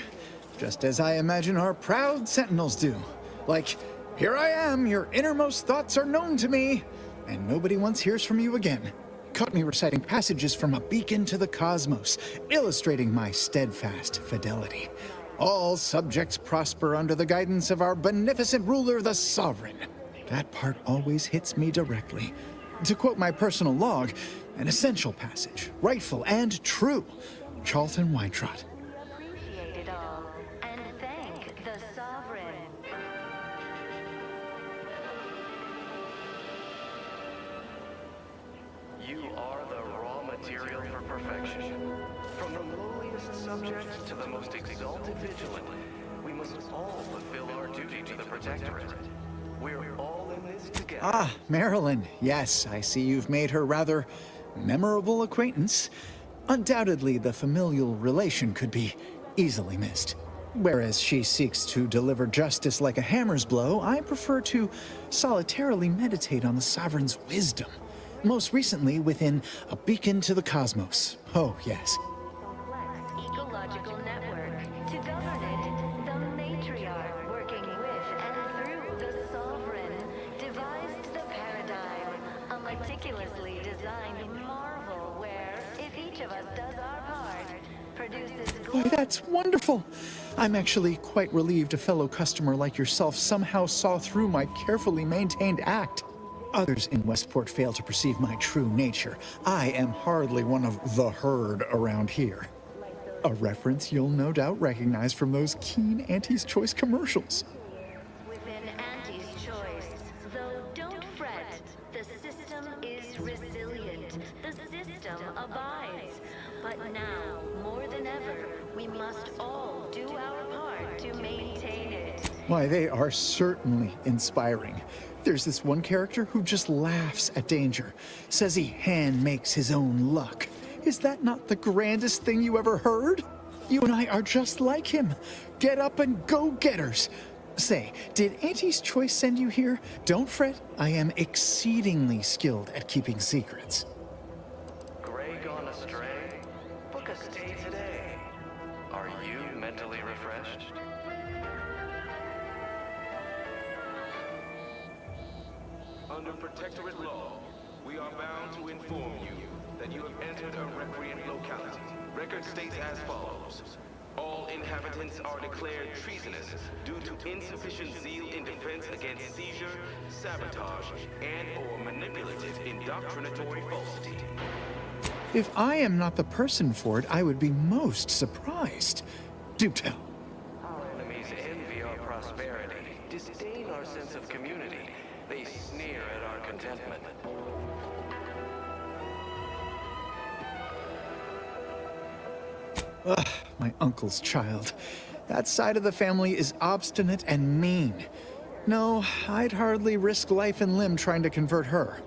Just as I imagine our proud sentinels do. Like, here I am, your innermost thoughts are known to me, and nobody once hears from you again. Caught me reciting passages from A Beacon to the Cosmos, illustrating my steadfast fidelity. All subjects prosper under the guidance of our beneficent ruler, the Sovereign. That part always hits me directly. To quote my personal log, an essential passage, rightful and true. Charlton Weintraut. Appreciate it all, and thank the sovereign. You are the raw material for perfection. From the lowliest subject to the most exalted vigilant, we must all fulfill our duty to the Protectorate. We're all in this together. Ah, Marilyn. Yes, I see you've made her rather memorable acquaintance. Undoubtedly, the familial relation could be easily missed. Whereas she seeks to deliver justice like a hammer's blow, I prefer to solitarily meditate on the Sovereign's wisdom. Most recently within A Beacon to the Cosmos. Oh, yes. Ecological network. To govern it, the matriarch, working with and through the sovereign, devised the paradigm, a meticulously designed marvel where, if each of us does our part, produces Oh, that's wonderful. I'm actually quite relieved a fellow customer like yourself somehow saw through my carefully maintained act. Others in Westport fail to perceive my true nature. I am hardly one of the herd around here. A reference you'll no doubt recognize from those keen Auntie's Choice commercials. within Auntie's choice. Though don't fret, the system is resilient. The system abides. But now, more than ever, we must all do our part to maintain it. Why, they are certainly inspiring. There's this one character who just laughs at danger, says he hand makes his own luck. Is that not the grandest thing you ever heard? You and I are just like him. Get up and go-getters. Say, did Auntie's Choice send you here? Don't fret, I am exceedingly skilled at keeping secrets. Gray gone astray? Book a stay today. Are you mentally refreshed? Under Protectorate law, we are bound to inform you that you have entered a recreant locality. Record states as follows. All inhabitants are declared treasonous due to insufficient zeal in defense against seizure, sabotage, and/or manipulative indoctrinatory falsity. If I am not the person for it, I would be most surprised. Do tell. Our enemies envy our prosperity, disdain our sense of community. They sneer at our contentment. Ugh, my uncle's child. That side of the family is obstinate and mean. No, I'd hardly risk life and limb trying to convert her.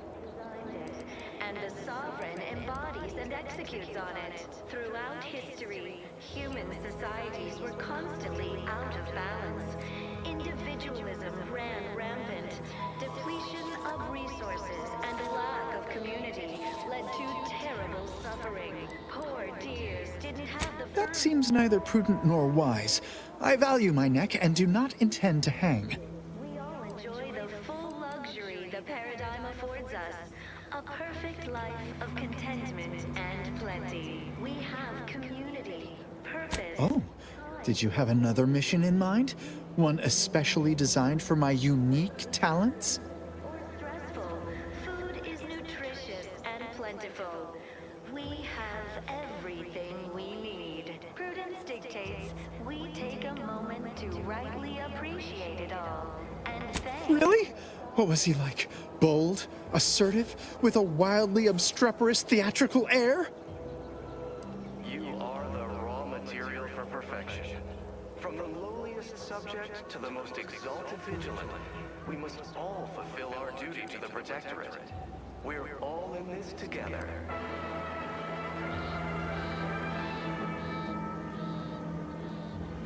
And the sovereign embodies and executes on it. Throughout history, human societies were constantly out of balance. Individualism ran rampant. Depletion of resources and lack of community led to terrible suffering. Poor dears didn't have the... That seems neither prudent nor wise. I value my neck and do not intend to hang. We all enjoy the full luxury the paradigm affords us. A perfect life of contentment and plenty. We have community, purpose. Oh, did you have another mission in mind? One especially designed for my unique talents? Stressful. Food is nutritious and plentiful. We have everything we need. Prudence dictates we take a moment to rightly appreciate it all. And thank. Really? What was he like? Bold, assertive, with a wildly obstreperous theatrical air? You are the raw material for perfection. From the lowliest subject to the most exalted vigilant, we must all fulfill our duty to the Protectorate. We're all in this together.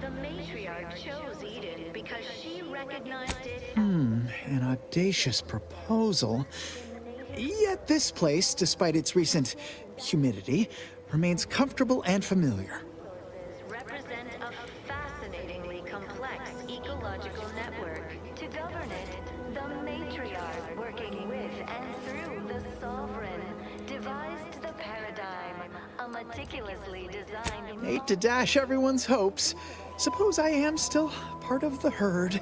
The matriarch chose Eden because she recognized it. An audacious proposal. Yet this place, despite its recent humidity, remains comfortable and familiar. Represent a fascinatingly complex ecological network. To govern it, the matriarch, working with and through the sovereign, devised the paradigm, a meticulously designed. Hate to dash everyone's hopes. Suppose I am still part of the herd.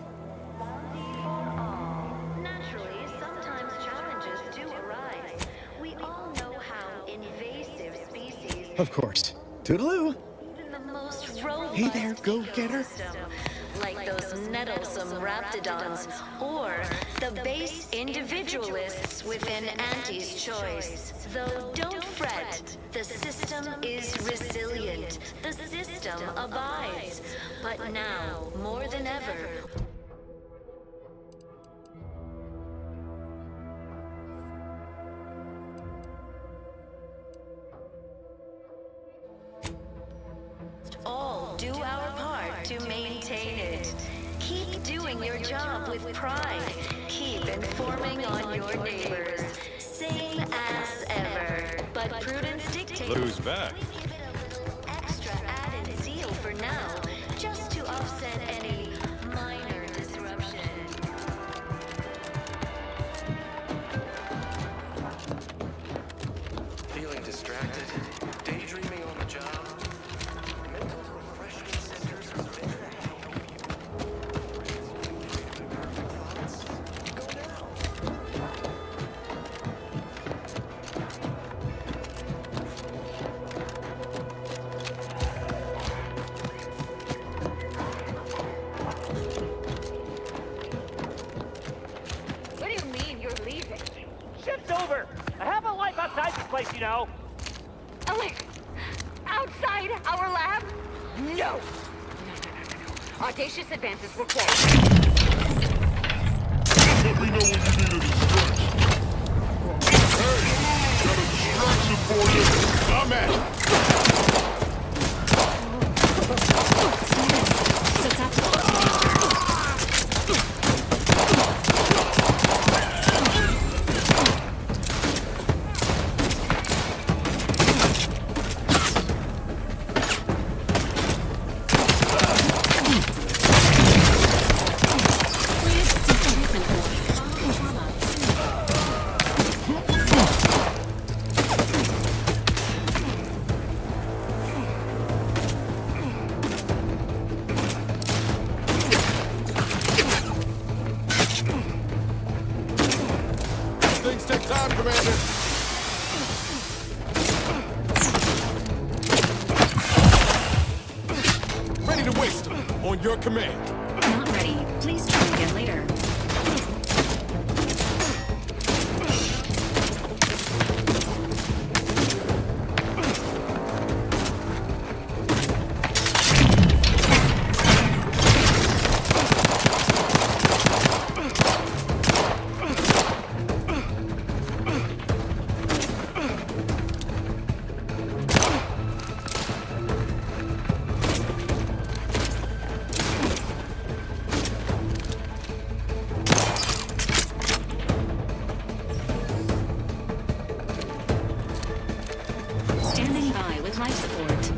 Naturally, sometimes challenges do arise. We all know how invasive species. Of course. Toodaloo. Even the most robust Hey there, go-getter. like those nettlesome raptidons, or the base individualists within Auntie's choice. Though don't fret, the system is resilient. The system abides. But now, more than ever, all do our part to maintain it. Keep doing your job with pride. Keep informing on your neighbors. Same as ever. But prudence dictates. Who's back? We give it a little extra added zeal for now, just to offset any minor disruption. Feeling distracted? Daydreaming on the job? Mental refreshment centers are there to help you. Perfect thoughts? Go now. What do you mean you're leaving? Shift's over. I have a life outside this place, you know. Oh my... Outside our lab? No. Audacious advances were closed. Let me know when you need a distraction. Hey, got a distraction for you. I'm at it. Things take time, Commander. Ready to waste them on your command. Not ready. Please try again later. Standing by with life support.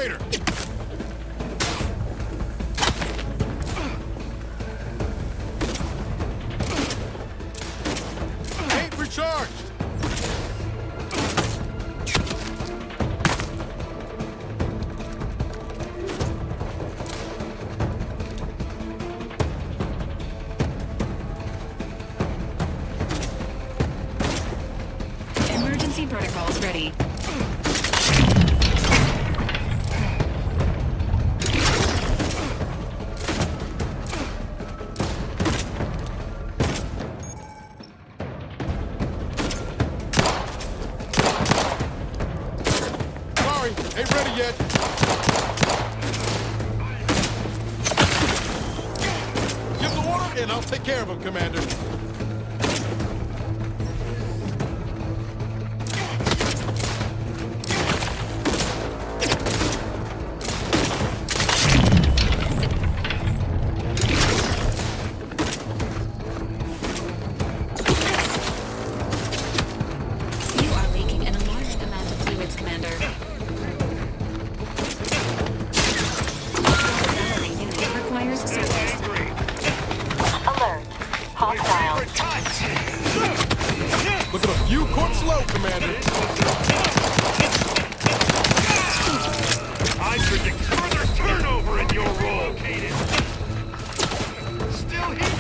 traitor! Ain't recharged! Emergency protocols ready. Sorry, ain't ready yet. Give the order and I'll take care of him, Commander. You are leaking an alarming amount of fluids, Commander. Valerie unit requires service. Alert. Hostile. Look at a few corpse low, Commander. I predict further turnover in your role, Kaden. Still here.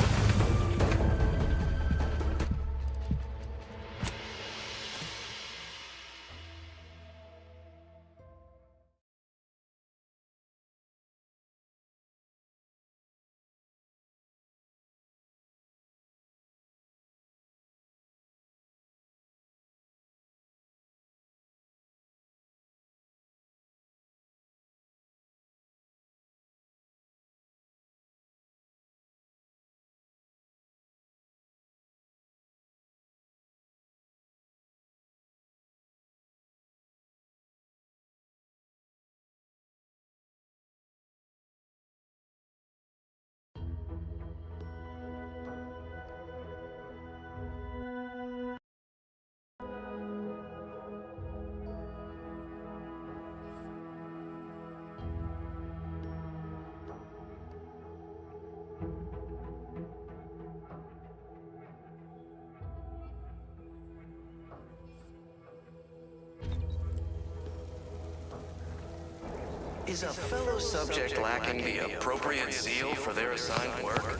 Is a fellow subject lacking the appropriate zeal for their assigned work?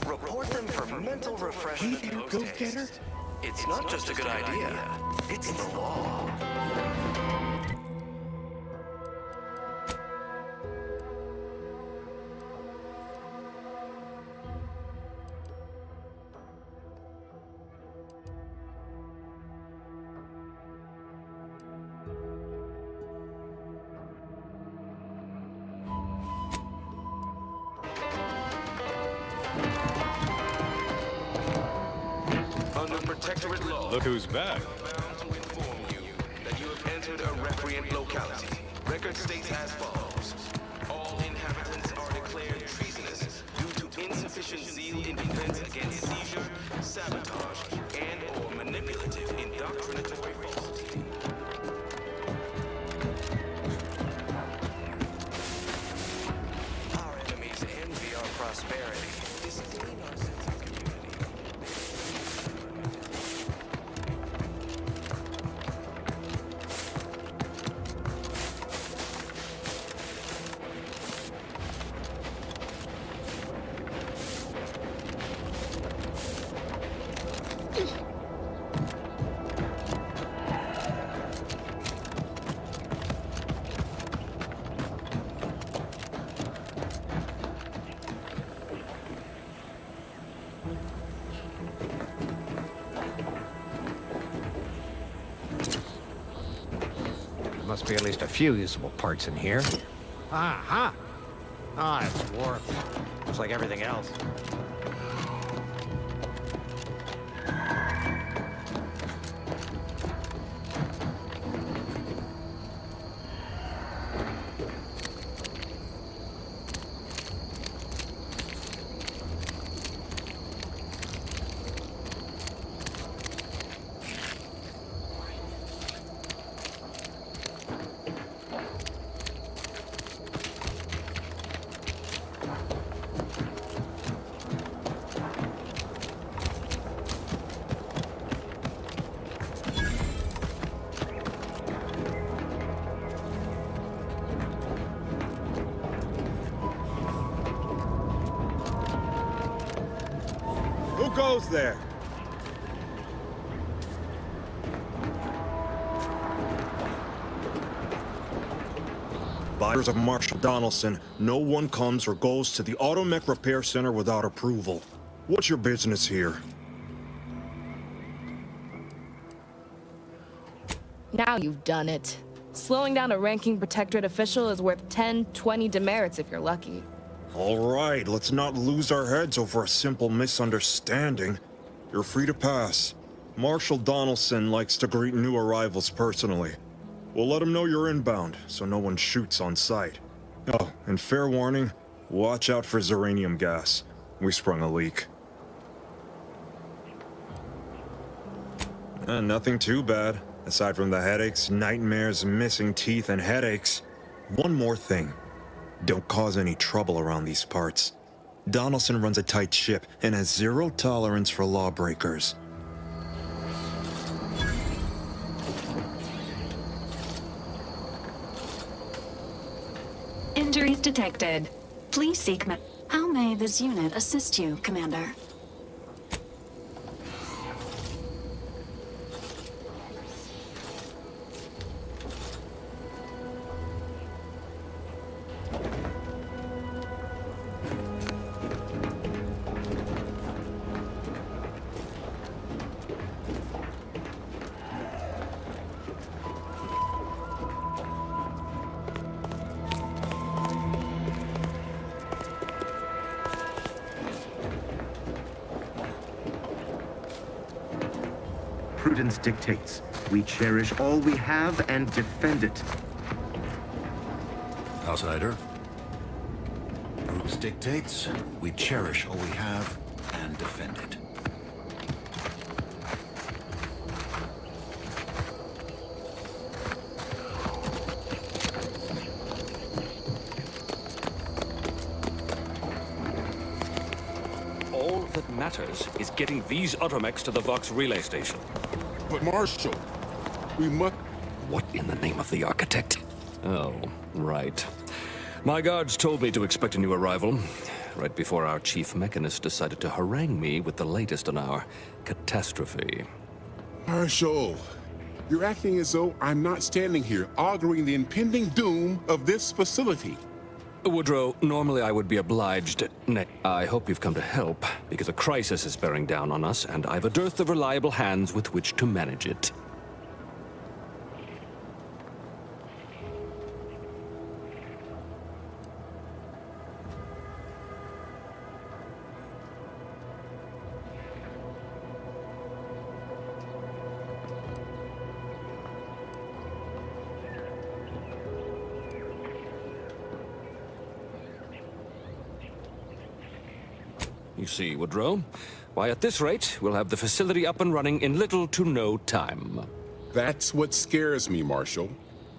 Report them for mental refreshment post-haste. It's not just a good idea, it's the law. Under Protectorate law, Look who's back. bound to inform you that you have entered a recreant locality. Record states as follows. All inhabitants are declared treasonous due to insufficient zeal in defense against seizure, sabotage, and/or manipulative indoctrinatory falsity. Our enemies envy our prosperity, disdain our sense of community. There must be at least a few usable parts in here. Ah, it's warped. Just like everything else. goes there? Buyers of Marshall Donaldson, no one comes or goes to the Automech Repair Center without approval. What's your business here? Now you've done it. Slowing down a ranking Protectorate official is worth 10, 20 demerits if you're lucky. All right, let's not lose our heads over a simple misunderstanding. You're free to pass. Marshall Donaldson likes to greet new arrivals personally. We'll let him know you're inbound, so no one shoots on sight. Oh, and fair warning, watch out for Zeranium gas. We sprung a leak. Nothing too bad. Aside from the headaches, nightmares, missing teeth, and headaches. One more thing. Don't cause any trouble around these parts. Donaldson runs a tight ship and has zero tolerance for lawbreakers. Injuries detected. Please seek How may this unit assist you, Commander? Prudence dictates. We cherish all we have and defend it. Outsider. Prudence dictates. We cherish all we have and defend it. All that matters is getting these automechs to the Vox relay station. But Marshal, we must... What in the name of the architect? Oh, right. My guards told me to expect a new arrival, right before our chief mechanist decided to harangue me with the latest on our catastrophe. Marshal, you're acting as though I'm not standing here auguring the impending doom of this facility. Woodrow, normally I would be obliged. I hope you've come to help, because a crisis is bearing down on us, and I've a dearth of reliable hands with which to manage it. You see, Woodrow, why at this rate, we'll have the facility up and running in little to no time. That's what scares me, Marshal.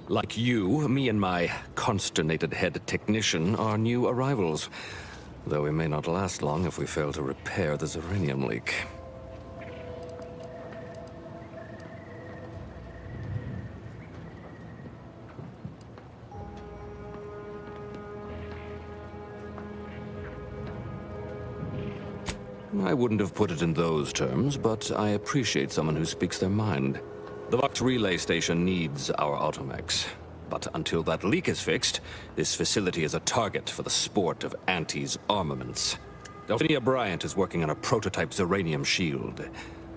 Like you, me and my consternated head technician are new arrivals, though we may not last long if we fail to repair the Zeranium leak. I wouldn't have put it in those terms, but I appreciate someone who speaks their mind. The Vox relay station needs our automechs. But until that leak is fixed, this facility is a target for the sport of Auntie's armaments. Delphina Bryant is working on a prototype Zeranium shield.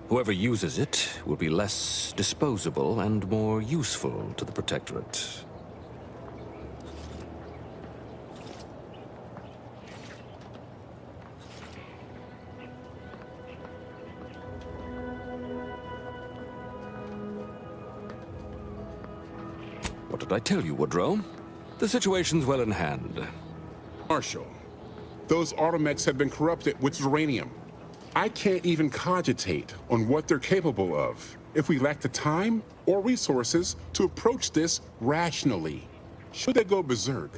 Whoever uses it will be less disposable and more useful to the Protectorate. What did I tell you, Woodrow? The situation's well in hand. Marshal, those automechs have been corrupted with Zeranium. I can't even cogitate on what they're capable of if we lack the time or resources to approach this rationally. Should they go berserk,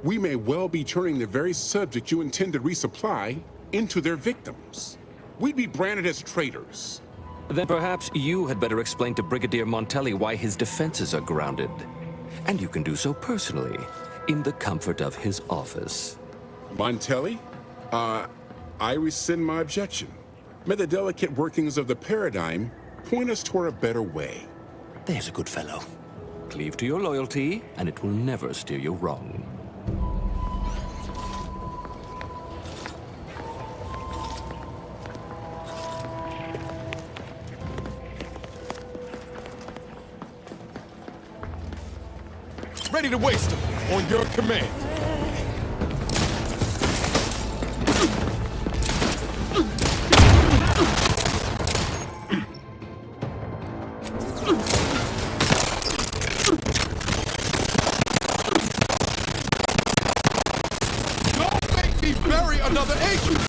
we may well be turning the very subject you intend to resupply into their victims. We'd be branded as traitors. Then perhaps you had better explain to Brigadier Montelli why his defenses are grounded. And you can do so personally, in the comfort of his office. Montelli? I rescind my objection. May the delicate workings of the paradigm point us toward a better way. There's a good fellow. Cleave to your loyalty, and it will never steer you wrong. Ready to waste them on your command. Don't make me bury another agent!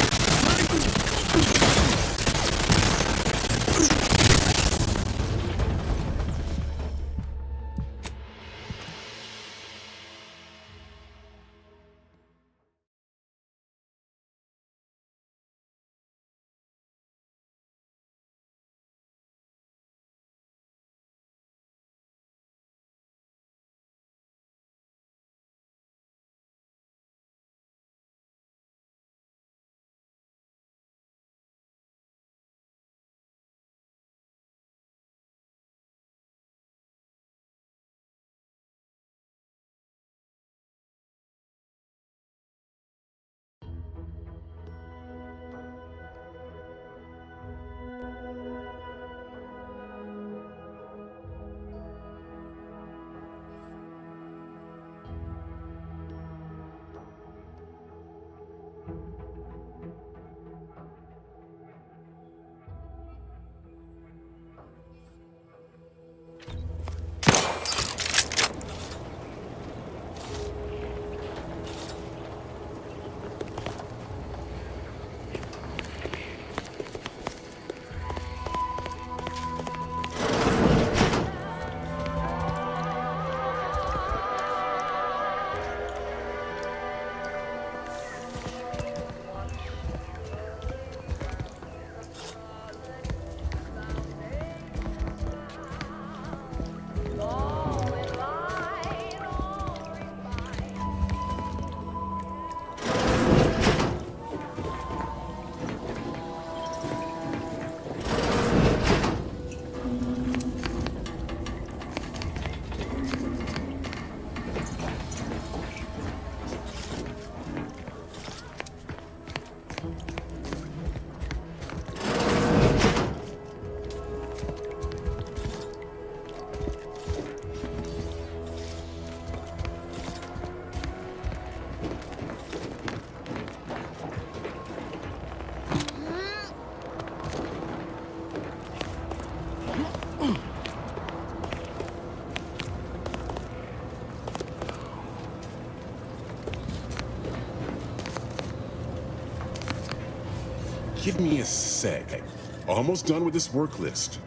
Give me a sec. Almost done with this work list.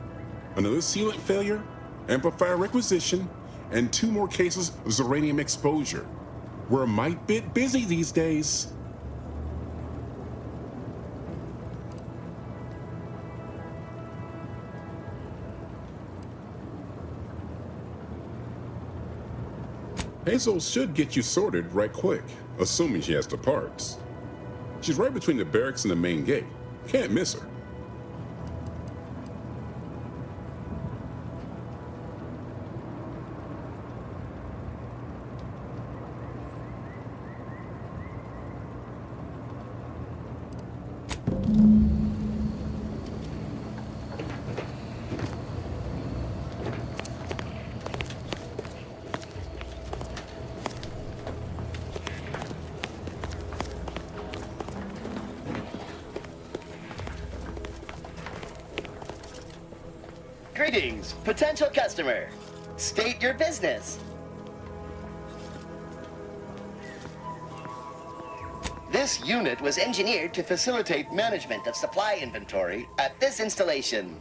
Another sealant failure, amplifier requisition, and 2 more cases of Zeranium exposure. We're a mite bit busy these days. Hazel should get you sorted right quick, assuming she has the parts. She's right between the barracks and the main gate. Can't miss her. Greetings, potential customer. State your business. This unit was engineered to facilitate management of supply inventory at this installation.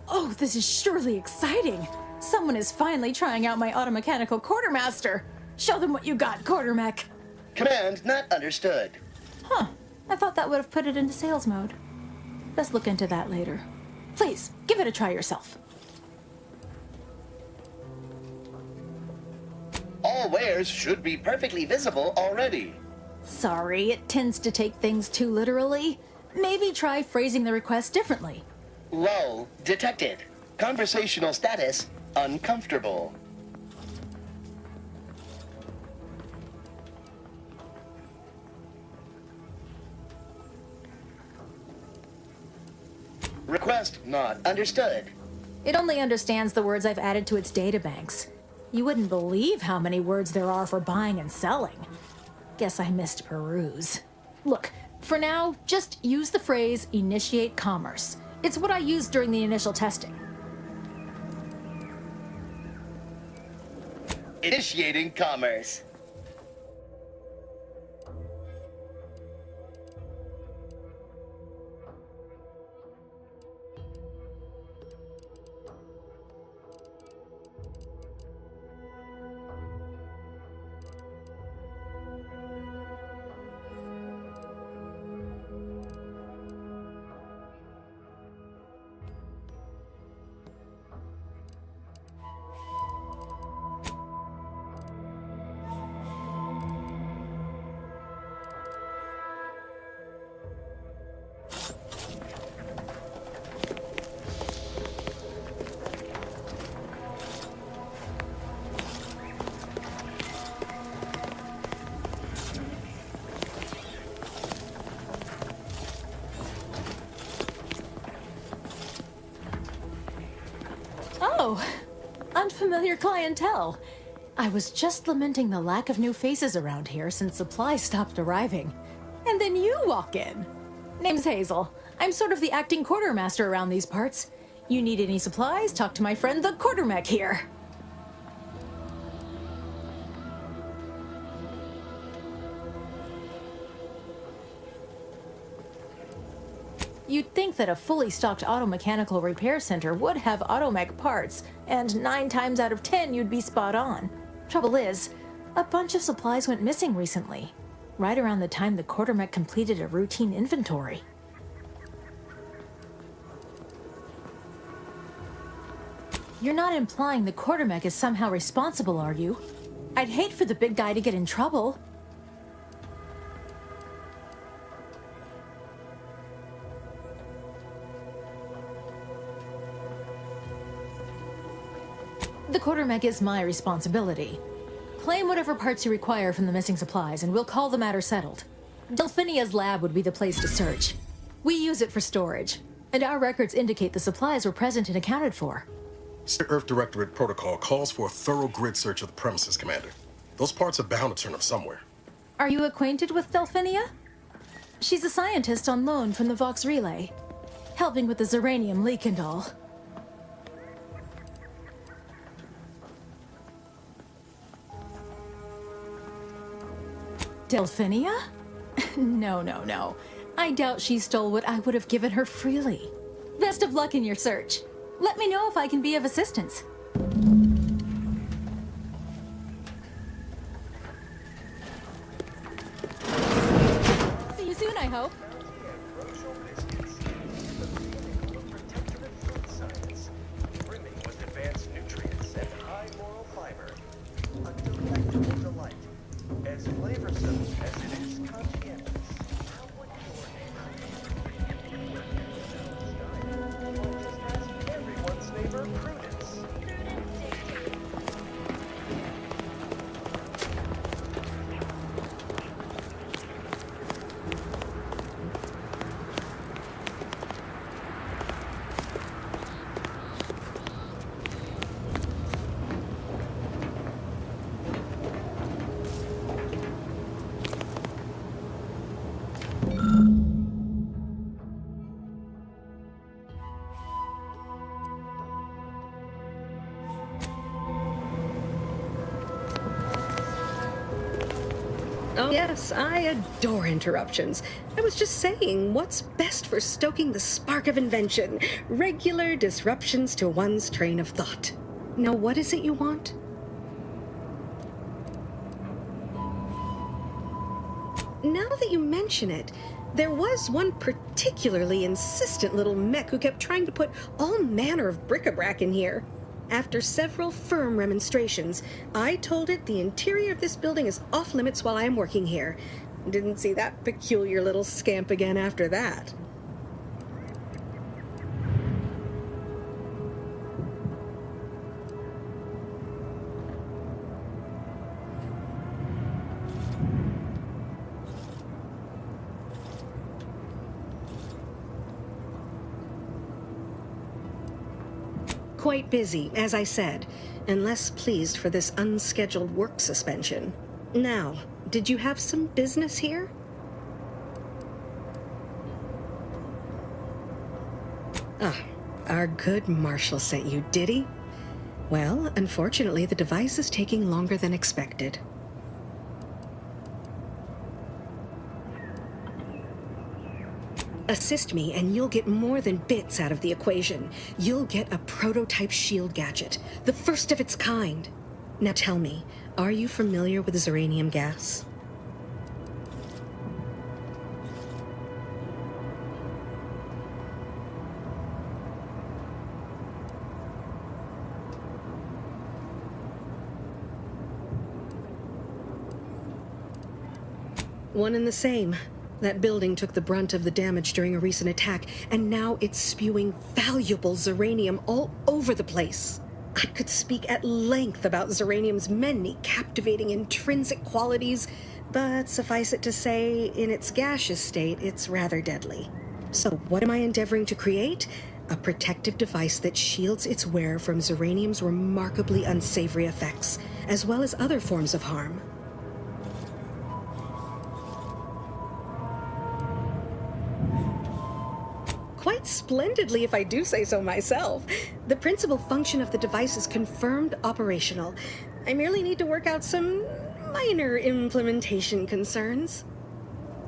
Oh, this is surely exciting. Someone is finally trying out my automechanical quartermaster. Show them what you got, Quartermech. Command not understood. Huh. I thought that would have put it into sales mode. Let's look into that later. Please, give it a try yourself. All wares should be perfectly visible already. Sorry, it tends to take things too literally. Maybe try phrasing the request differently. Lull detected. Conversational status uncomfortable. Request not understood. It only understands the words I've added to its databanks. You wouldn't believe how many words there are for buying and selling. Guess I missed peruse. Look, for now, just use the phrase initiate commerce. It's what I used during the initial testing. Initiating commerce. Oh, unfamiliar clientele. I was just lamenting the lack of new faces around here since supplies stopped arriving. And then you walk in. Name's Hazel. I'm sort of the acting quartermaster around these parts. You need any supplies? Talk to my friend the quartermech here. You'd think that a fully stocked auto-mechanical repair center would have automech parts, and 9 times out of 10 you'd be spot on. Trouble is, a bunch of supplies went missing recently, right around the time the quartermech completed a routine inventory. You're not implying the quartermech is somehow responsible, are you? I'd hate for the big guy to get in trouble. The quartermech is my responsibility. Claim whatever parts you require from the missing supplies, and we'll call the matter settled. Delphinia's lab would be the place to search. We use it for storage, and our records indicate the supplies were present and accounted for. Earth Directorate protocol calls for a thorough grid search of the premises, Commander. Those parts are bound to turn up somewhere. Are you acquainted with Delphinia? She's a scientist on loan from the Vox Relay, helping with the Zeranium leak and all. Delphinia? No. I doubt she stole what I would have given her freely. Best of luck in your search. Let me know if I can be of assistance. See you soon, I hope. Brimming with advanced nutrients and high moral fiber. A delectable delight. As flavorsome as it is conscientious. How would your neighbor? Or just ask everyone's neighbor, Prudence. Oh, yes, I adore interruptions. I was just saying, what's best for stoking the spark of invention? Regular disruptions to one's train of thought. Now, what is it you want? Now that you mention it, there was one particularly insistent little mech who kept trying to put all manner of bric-a-brac in here. After several firm remonstrations, I told it the interior of this building is off limits while I am working here. Didn't see that peculiar little scamp again after that. Quite busy, as I said, and less pleased for this unscheduled work suspension. Now, did you have some business here? Ah, our good Marshall sent you, did he? Well, unfortunately, the device is taking longer than expected. Assist me, and you'll get more than bits out of the equation. You'll get a prototype shield gadget, the first of its kind. Now tell me, are you familiar with Zeranium gas? One and the same. That building took the brunt of the damage during a recent attack, and now it's spewing valuable Zeranium all over the place. I could speak at length about Zeranium's many captivating intrinsic qualities, but suffice it to say, in its gaseous state, it's rather deadly. So what am I endeavoring to create? A protective device that shields its wearer from Zeranium's remarkably unsavory effects, as well as other forms of harm. Quite splendidly, if I do say so myself. The principal function of the device is confirmed operational. I merely need to work out some minor implementation concerns.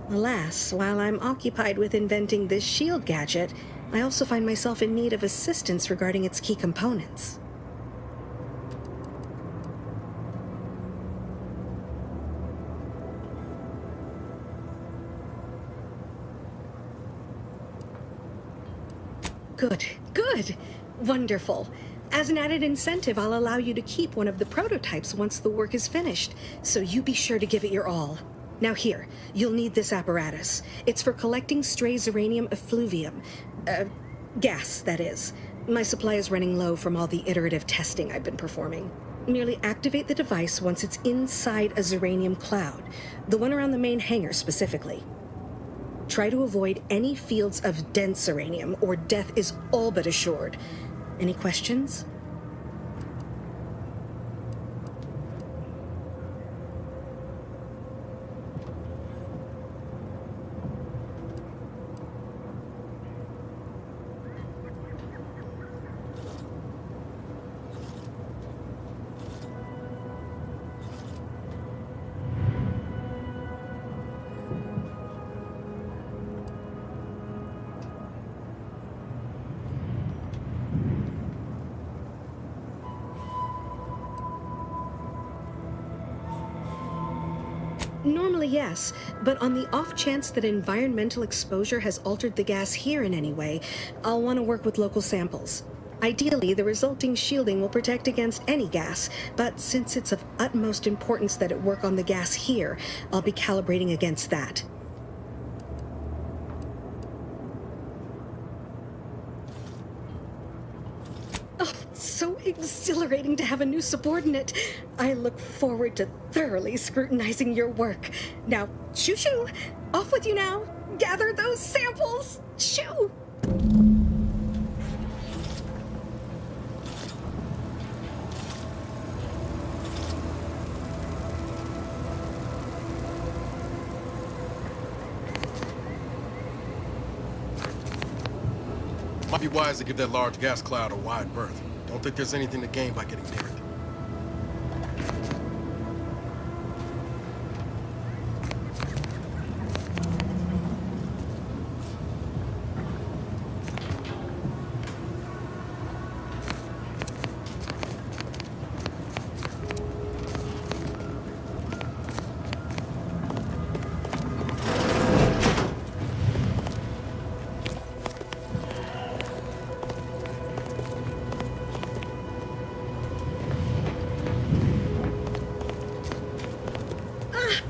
Alas, while I'm occupied with inventing this shield gadget, I also find myself in need of assistance regarding its key components. Good. Wonderful. As an added incentive, I'll allow you to keep one of the prototypes once the work is finished, so you be sure to give it your all. Now here, you'll need this apparatus. It's for collecting stray Zeranium effluvium. Gas, that is. My supply is running low from all the iterative testing I've been performing. Merely activate the device once it's inside a Zeranium cloud, the one around the main hangar specifically. Try to avoid any fields of dense Zeranium, or death is all but assured. Any questions? Normally, yes, but on the off chance that environmental exposure has altered the gas here in any way, I'll want to work with local samples. Ideally, the resulting shielding will protect against any gas, but since it's of utmost importance that it work on the gas here, I'll be calibrating against that. So exhilarating to have a new subordinate. I look forward to thoroughly scrutinizing your work. Now, shoo-shoo! Off with you now! Gather those samples! Shoo! Might be wise to give that large gas cloud a wide berth. Don't think there's anything to gain by getting near it.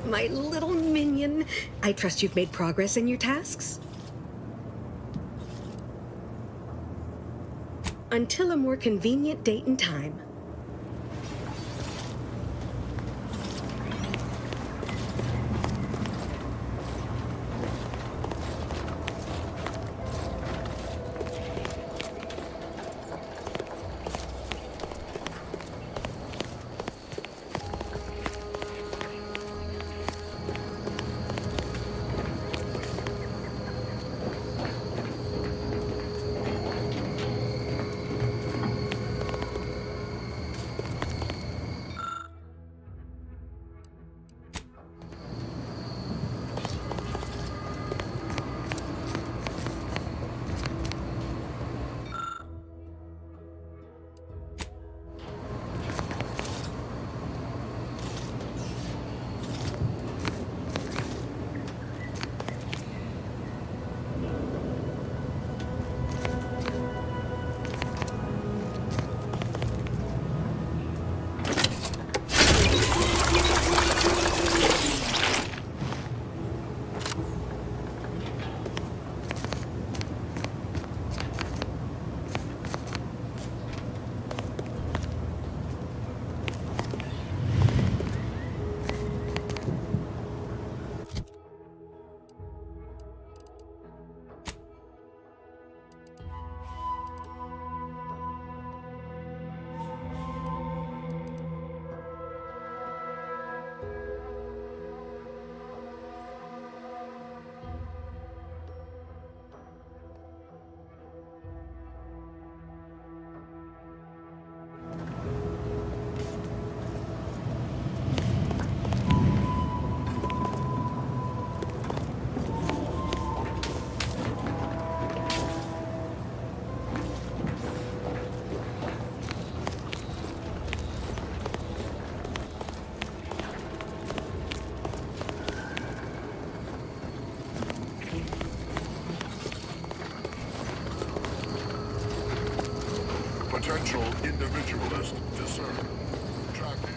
My little minion. I trust you've made progress in your tasks? Until a more convenient date and time. Potential individualist discerned. Tracking.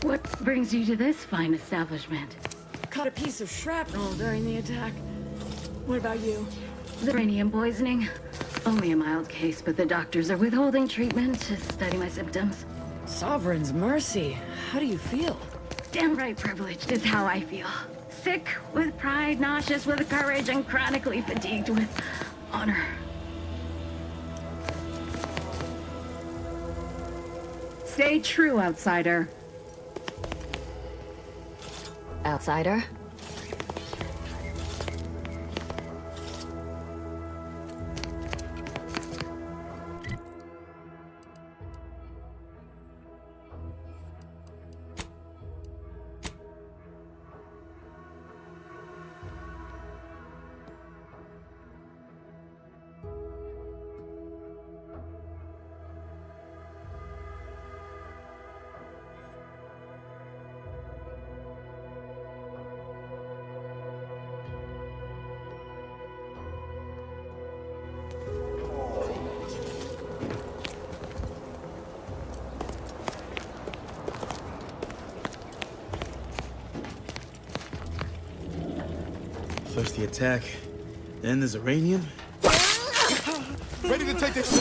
What brings you to this fine establishment? Caught a piece of shrapnel during the attack. What about you? The radium poisoning. Only a mild case, but the doctors are withholding treatment to study my symptoms. Sovereign's mercy. How do you feel? Downright privileged is how I feel. Sick with pride, nauseous with courage, and chronically fatigued with honor. Stay true, outsider. Outsider? First the attack, then the Zeranium. Ready to take this.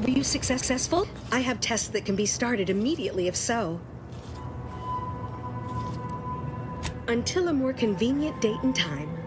Were you successful? I have tests that can be started immediately if so. Until a more convenient date and time.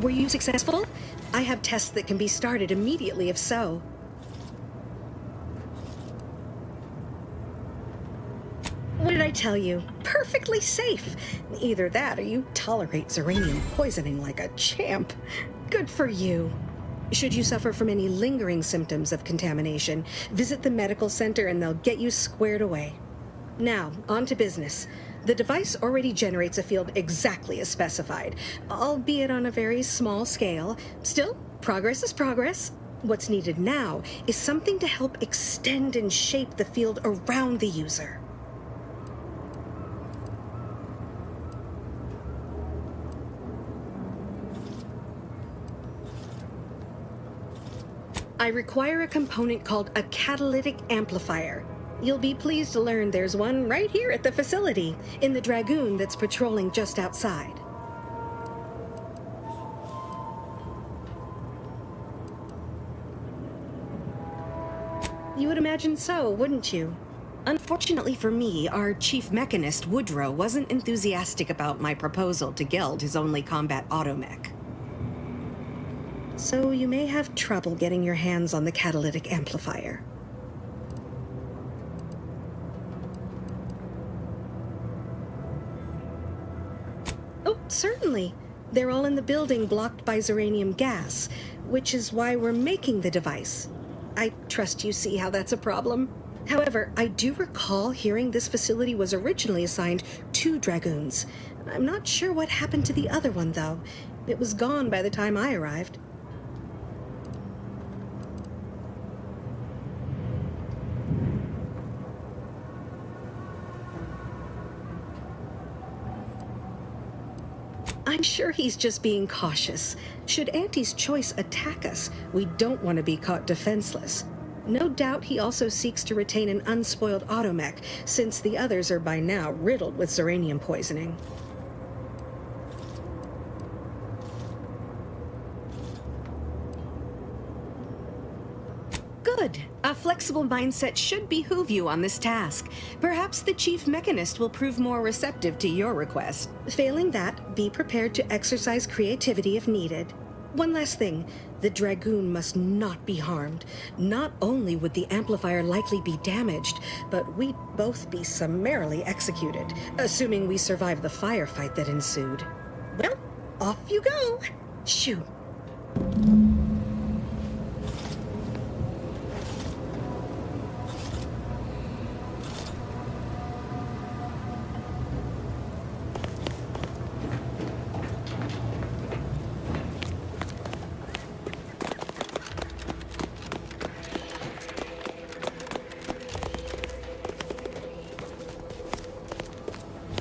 Were you successful? I have tests that can be started immediately if so. What did I tell you? Perfectly safe. Either that or you tolerate Zeranium poisoning like a champ. Good for you. Should you suffer from any lingering symptoms of contamination, visit the medical center and they'll get you squared away. Now, on to business. The device already generates a field exactly as specified, albeit on a very small scale. Still, progress is progress. What's needed now is something to help extend and shape the field around the user. I require a component called a catalytic amplifier. You'll be pleased to learn there's one right here at the facility, in the Dragoon that's patrolling just outside. You would imagine so, wouldn't you? Unfortunately for me, our chief mechanist, Woodrow, wasn't enthusiastic about my proposal to Geld his only combat automech. So you may have trouble getting your hands on the catalytic amplifier. Oh, certainly. They're all in the building blocked by Zeranium gas, which is why we're making the device. I trust you see how that's a problem. However, I do recall hearing this facility was originally assigned 2 Dragoons. I'm not sure what happened to the other one, though. It was gone by the time I arrived. I'm sure he's just being cautious. Should Auntie's choice attack us, we don't want to be caught defenseless. No doubt he also seeks to retain an unspoiled automech, since the others are by now riddled with Zeranium poisoning. Good. A flexible mindset should behoove you on this task. Perhaps the chief mechanist will prove more receptive to your request. Failing that, be prepared to exercise creativity if needed. One last thing. The Dragoon must not be harmed. Not only would the amplifier likely be damaged, but we'd both be summarily executed, assuming we survive the firefight that ensued. Well, off you go. Shoot.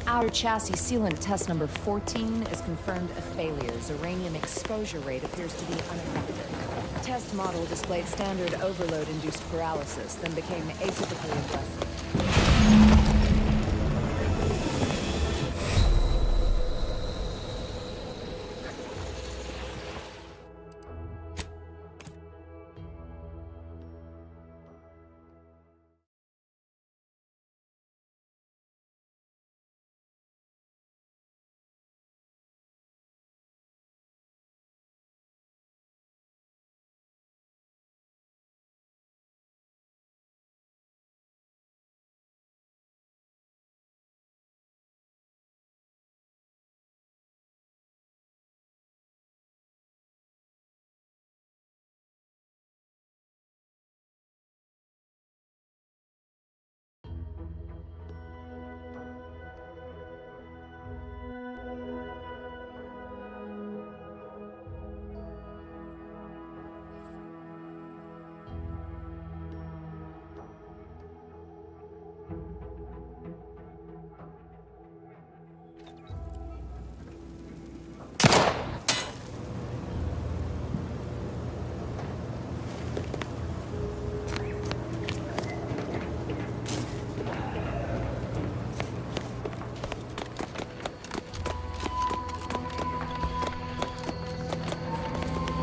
Outer chassis sealant test number 14 is confirmed a failure. Zeranium exposure rate appears to be unaffected. Test model displayed standard overload-induced paralysis, then became atypically aggressive.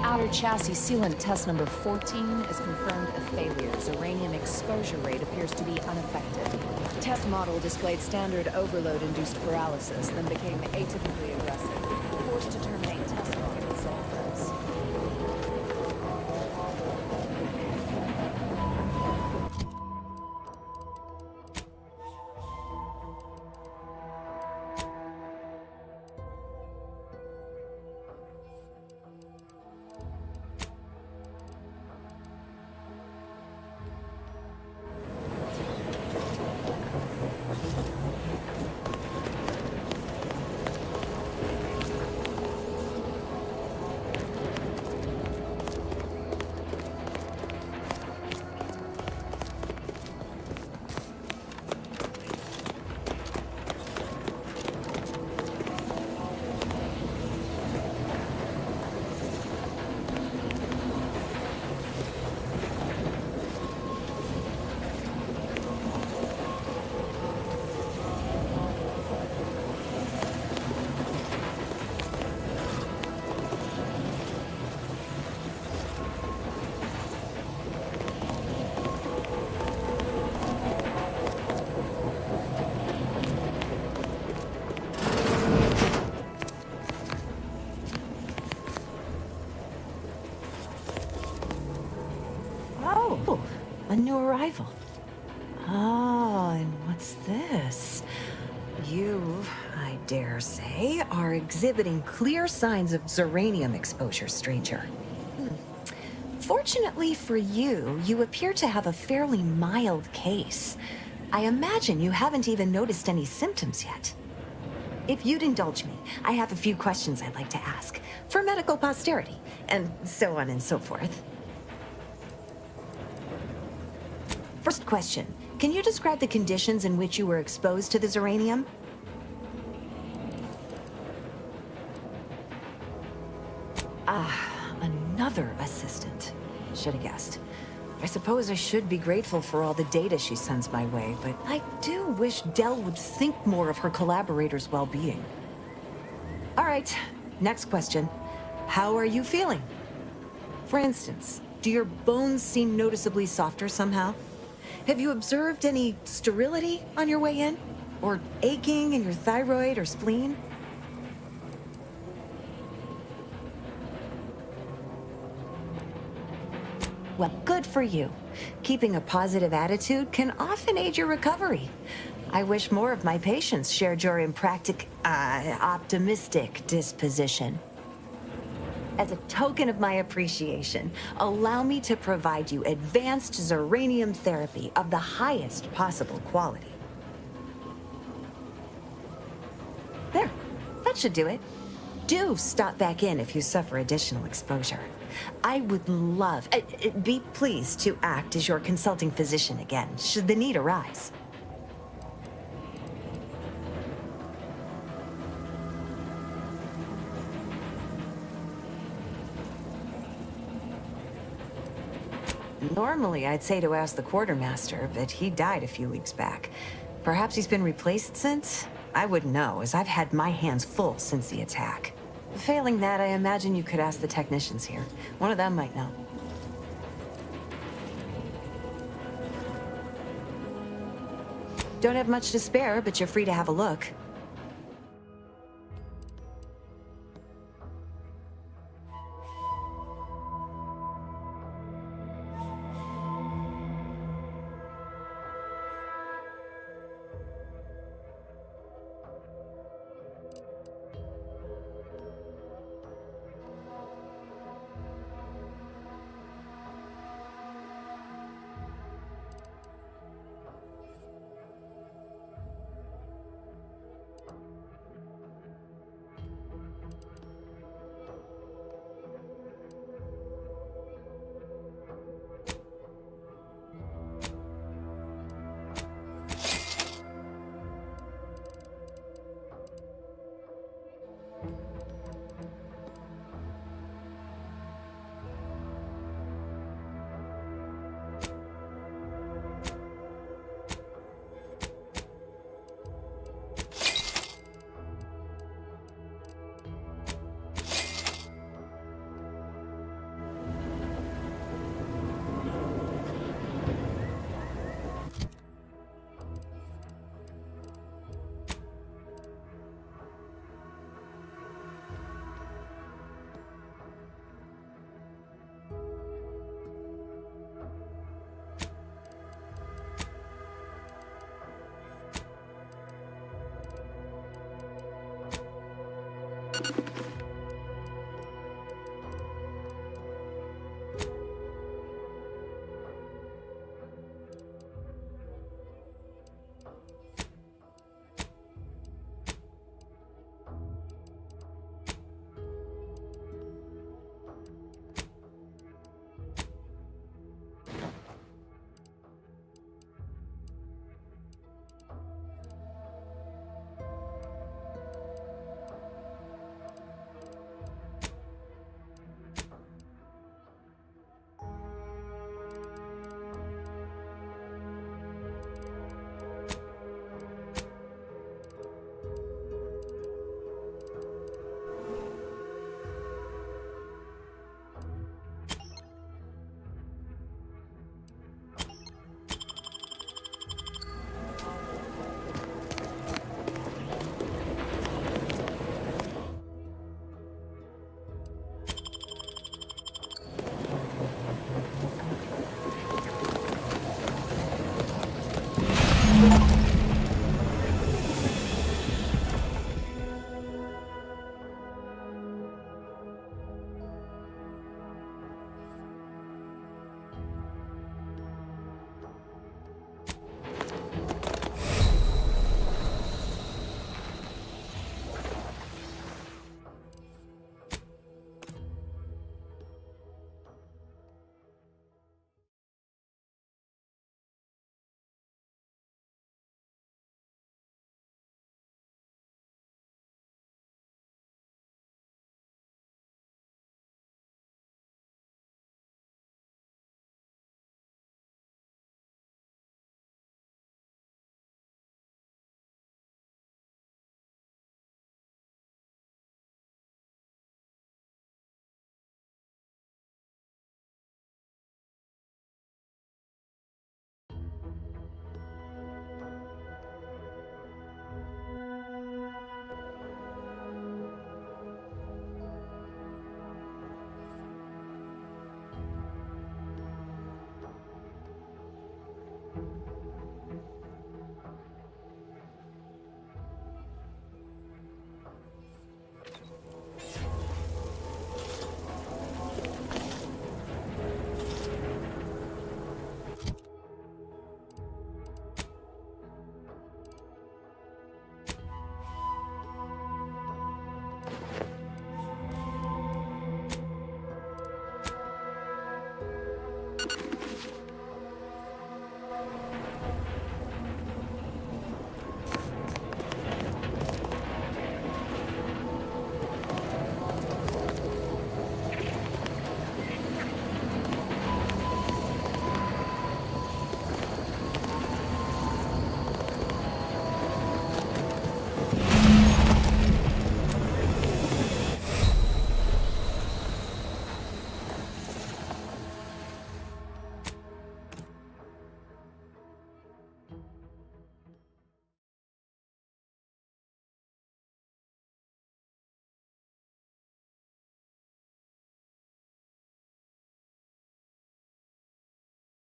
Outer chassis sealant test number 14 is confirmed a failure. Zeranium exposure rate appears to be unaffected. Test model displayed standard overload-induced paralysis, then became atypically aggressive. Forced to terminate test model resolved. A new arrival. Oh, and what's this? You, I dare say, are exhibiting clear signs of Zeranium exposure, stranger. Fortunately for you, you appear to have a fairly mild case. I imagine you haven't even noticed any symptoms yet. If you'd indulge me, I have a few questions I'd like to ask, for medical posterity, and so on and so forth. First question, can you describe the conditions in which you were exposed to the Zeranium? Ah, another assistant. Should have guessed. I suppose I should be grateful for all the data she sends my way, but I do wish Del would think more of her collaborators' well-being. All right, next question. How are you feeling? For instance, do your bones seem noticeably softer somehow? Have you observed any sterility on your way in? Or aching in your thyroid or spleen? Well, good for you. Keeping a positive attitude can often aid your recovery. I wish more of my patients shared your optimistic disposition. As a token of my appreciation, allow me to provide you advanced Zeranium therapy of the highest possible quality. There, that should do it. Do stop back in if you suffer additional exposure. I would love, be pleased to act as your consulting physician again, should the need arise. Normally, I'd say to ask the quartermaster, but he died a few weeks back. Perhaps he's been replaced since? I wouldn't know, as I've had my hands full since the attack. Failing that, I imagine you could ask the technicians here. One of them might know. Don't have much to spare, but you're free to have a look.